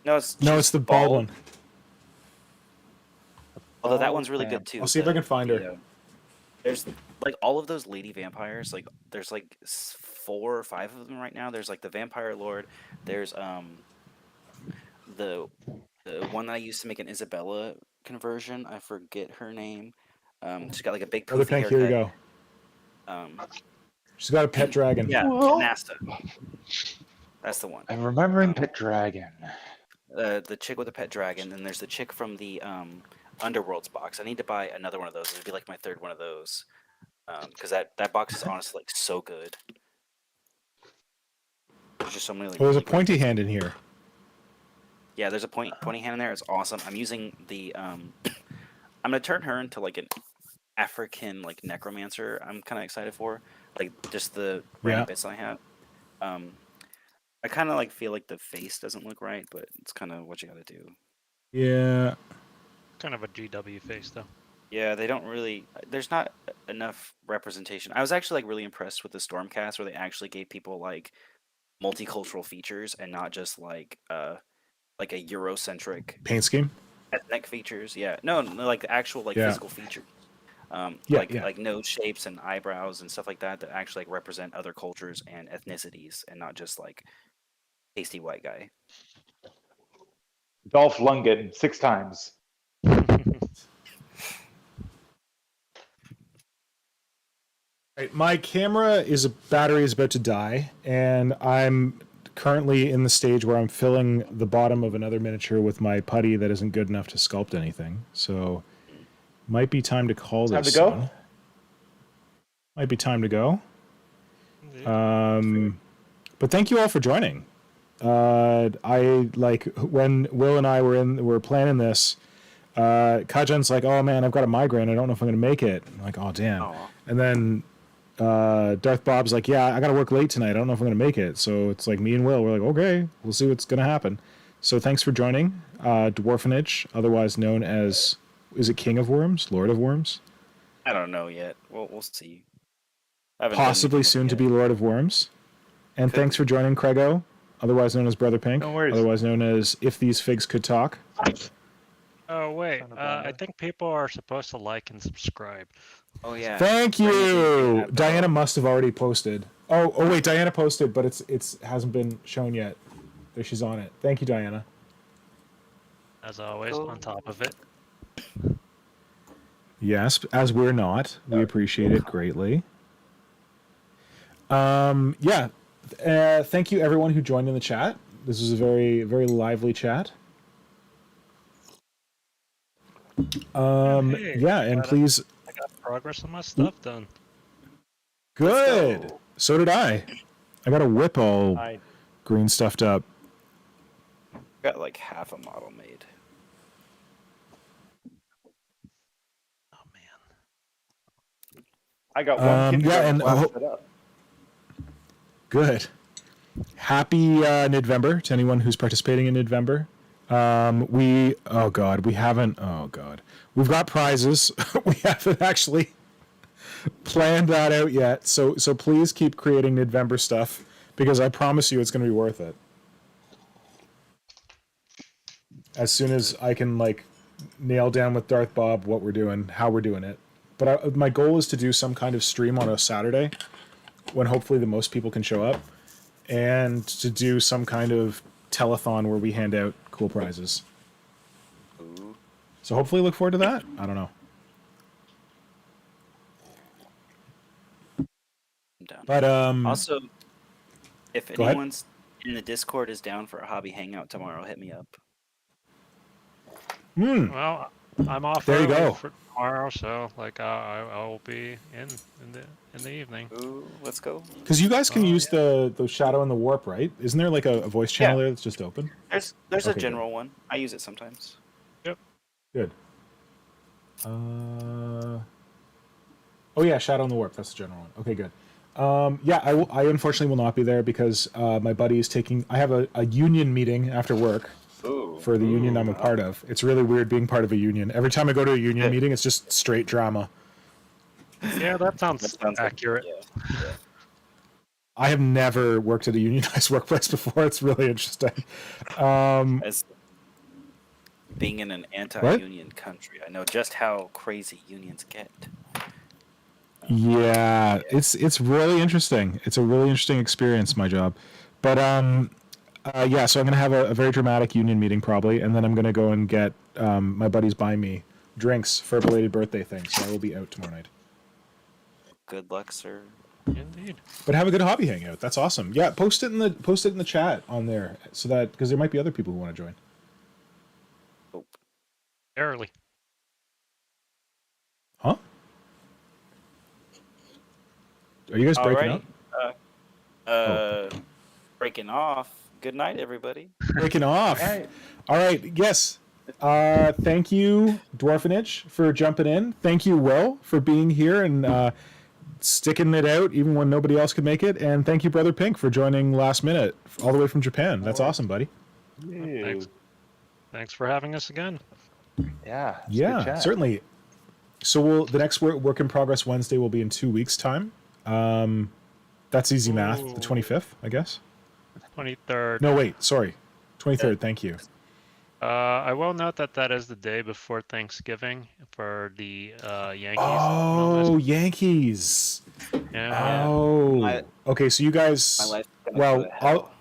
No, No, she's it's the bald one. Although that Oh, one's really damn. good too. I'll see if I can find her. There's like all of those lady vampires. Like there's like 4 or 5 of them right now. There's like the Vampire Lord. There's the one that I used to make an Isabella conversion. I forget her name. She's got like a big Brother poofy Pink, haircut. here we go. She's got a pet dragon. Yeah, Well- Nasta. That's the one. I'm remembering Pet Dragon. The chick with the pet dragon, and there's the chick from the Underworlds box. I need to buy another one of those. It'd be like my 3rd one of those, because that box is honestly like so good. There's just so many. Like, Oh, there's a really great pointy bits. hand in here. Yeah, there's a pointy hand in there. It's awesome. I'm using the I'm gonna turn her into like an African like necromancer. I'm kind of excited for like just the random Yeah. bits I have. I kind of like feel like the face doesn't look right, but it's kind of what you got to do. Yeah. Kind of a GW face, though. Yeah, they don't really. There's not enough representation. I was actually like really impressed with the Stormcast, where they actually gave people like multicultural features and not just like a Eurocentric Paint scheme. ethnic features. Yeah, no, like the actual like Yeah. physical features. Yeah, yeah. Like nose shapes and eyebrows and stuff like that that actually like represent other cultures and ethnicities and not just like pasty white guy. Dolph Lundgren 6 times. Right, my camera battery is about to die, and I'm currently in the stage where I'm filling the bottom of another miniature with my putty that isn't good enough to sculpt anything. So, might be time to call Time this. to go? soon. Might be time to go. But thank you all for joining. I like when Will and I were planning this. Kajan's like, "Oh man, I've got a migraine. I don't know if I'm gonna make it." I'm like, "Oh damn!" Aw. And then DarthBob's like, "Yeah, I gotta work late tonight. I don't know if I'm gonna make it." So it's like me and Will. We're like, "Okay, we'll see what's gonna happen." So thanks for joining, Dwarfenage, otherwise known as, is it King of Worms, Lord of Worms? I don't know yet. We'll see. I haven't done Possibly anything soon with to it be yet. Lord of Worms. And Could thanks be. for joining, Craigo, otherwise known as Brother Pink, No worries. otherwise known as If These Figs Could Talk. Oh wait, Son of I a- think people are supposed to like and subscribe. Oh yeah. Thank Ring a ding ding you. at the Diana bell. must have already posted. Oh wait, Diana posted, but it's hasn't been shown yet. There, she's on it. Thank you, Diana. As always, Cool. on top of it. Yes, as we're not, we appreciate it greatly. Yeah. Thank you everyone who joined in the chat. This was a very, very lively chat. Hey, Yeah, and got it. please. I got progress on my stuff done. Good. go. So did I. I got a whip all green stuffed up. Got like half a model made. Oh man. I got one kindergarten and class set up. Good. Happy November to anyone who's participating in November. We haven't. Oh God, we've got prizes. We haven't actually planned that out yet. So please keep creating November stuff because I promise you it's going to be worth it. As soon as I can like nail down with DarthBob what we're doing, how we're doing it. But my goal is to do some kind of stream on a Saturday when hopefully the most people can show up, and to do some kind of telethon where we hand out cool prizes. Ooh. So hopefully look forward to that. I don't know. I'm down. But Also, if Go ahead. anyone's in the Discord is down for a hobby hangout tomorrow, hit me up. Well, I'm off There you early go. for tomorrow, so like I will be in the evening. Ooh, let's go. because you guys can Oh, use the Shadow and the Warp, right? Isn't there like a voice channel there that's just open? There's Okay, a good. general one. I use it sometimes. Good. Oh yeah, Shadow and the Warp. That's the general one. Okay, good. Yeah, I unfortunately will not be there because my buddy is taking. I have a union meeting after work Ooh. for the union I'm a part of. It's really weird being part of a union. Every time I go to a union meeting, it's just straight drama. Yeah, that sounds Like- accurate. yeah. I have never worked at a unionized workplace before. It's really interesting. As being in an anti-union country, I know just how crazy unions get. Yeah, it's really interesting. It's a really interesting experience, my job. But yeah, so I'm gonna have a very dramatic union meeting probably, and then I'm gonna go and get my buddies buying me drinks for a belated birthday thing. So I will be out tomorrow night. Good luck, sir. Indeed. But have a good hobby hangout. That's awesome. Yeah, post it in the chat on there so that because there might be other people who want to join. Oh, Early. Huh? Are you guys breaking up? Alrighty. Breaking off. Good night, everybody. Breaking off. Hey. All right. Yes. Thank you, Dwarfenage, for jumping in. Thank you, Will, for being here and sticking it out even when nobody else could make it. And thank you, Brother Pink, for joining last minute all the way from Japan. That's awesome, buddy. Thanks. Thanks for having us again. Yeah. it's a good Yeah, chat. certainly. So the next work in progress Wednesday will be in 2 weeks' time. That's easy math. The Ooh. 25th, I guess. 23rd. No, wait. Sorry. 23rd. Thank you. I will note that that is the day before Thanksgiving for the Yankees. Oh, Yankees. Yeah. Oh. My- Okay, so you guys. My life's gonna Well, go to hell.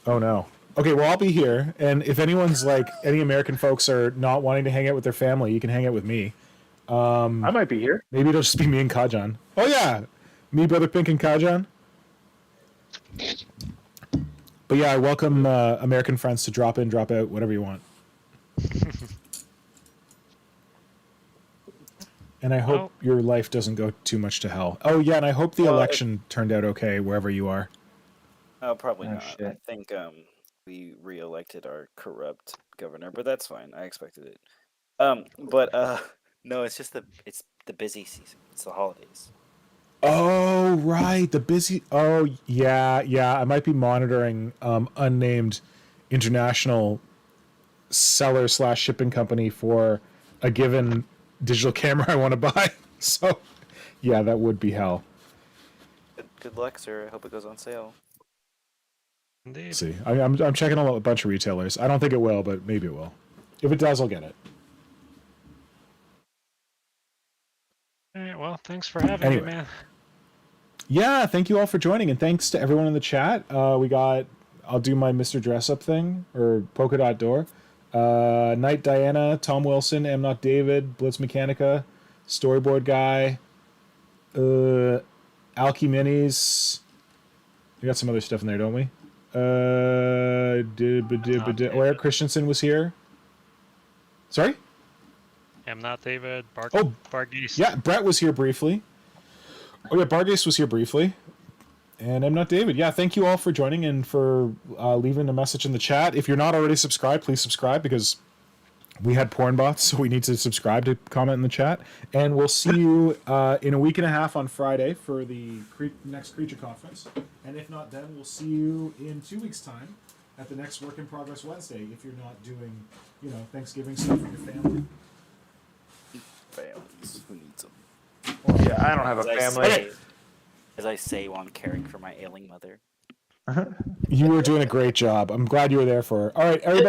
Oh no. Okay, well I'll be here, and if anyone's like any American folks are not wanting to hang out with their family, you can hang out with me. I might be here. Maybe it'll just be me and Kajan. Oh yeah, me, Brother Pink, and Kajan. But yeah, I welcome American friends to drop in, drop out, whatever you want. And I hope Well- your life doesn't go too much to hell. Oh yeah, and I hope the Well, election turned out okay wherever you are. Oh, probably Oh, not. I shit. think we re-elected our corrupt governor, but that's fine. I expected it. But no, it's just it's the busy season. It's the holidays. Oh right, the busy. Oh yeah, I might be monitoring unnamed international seller / shipping company for a given digital camera I want to buy. So, yeah, that would be hell. Good luck, sir. I hope it goes on sale. Indeed. See, I'm checking a bunch of retailers. I don't think it will, but maybe it will. If it does, I'll get it. All right. Well, thanks for having Anyway. me, man. Yeah, thank you all for joining, and thanks to everyone in the chat. I'll do my Mr. Dress Up thing, or Polka Dot Door. Knight Diana, Tom Wilson, M. Not David, Blitz Mechanica, Storyboard Guy, Alky Minis. We got some other stuff in there, don't we? Eric Christensen was here. Sorry? I'm not David. Oh, Bargeese. Yeah, Brett was here briefly. Oh yeah, Bargeese was here briefly. And I'm not David. Yeah, thank you all for joining and for leaving a message in the chat. If you're not already subscribed, please subscribe because we had porn bots, so we need to subscribe to comment in the chat. And we'll see you in a week and a half on Friday for the next Creature Conference. And if not, then we'll see you in 2 weeks' time at the next Work in Progress Wednesday if you're not doing, Thanksgiving stuff with your family. Families. Who needs them? Yeah, I don't have a family. As I say while I'm caring for my ailing mother. You were doing a great job. I'm glad you were there for her. All right, everybody.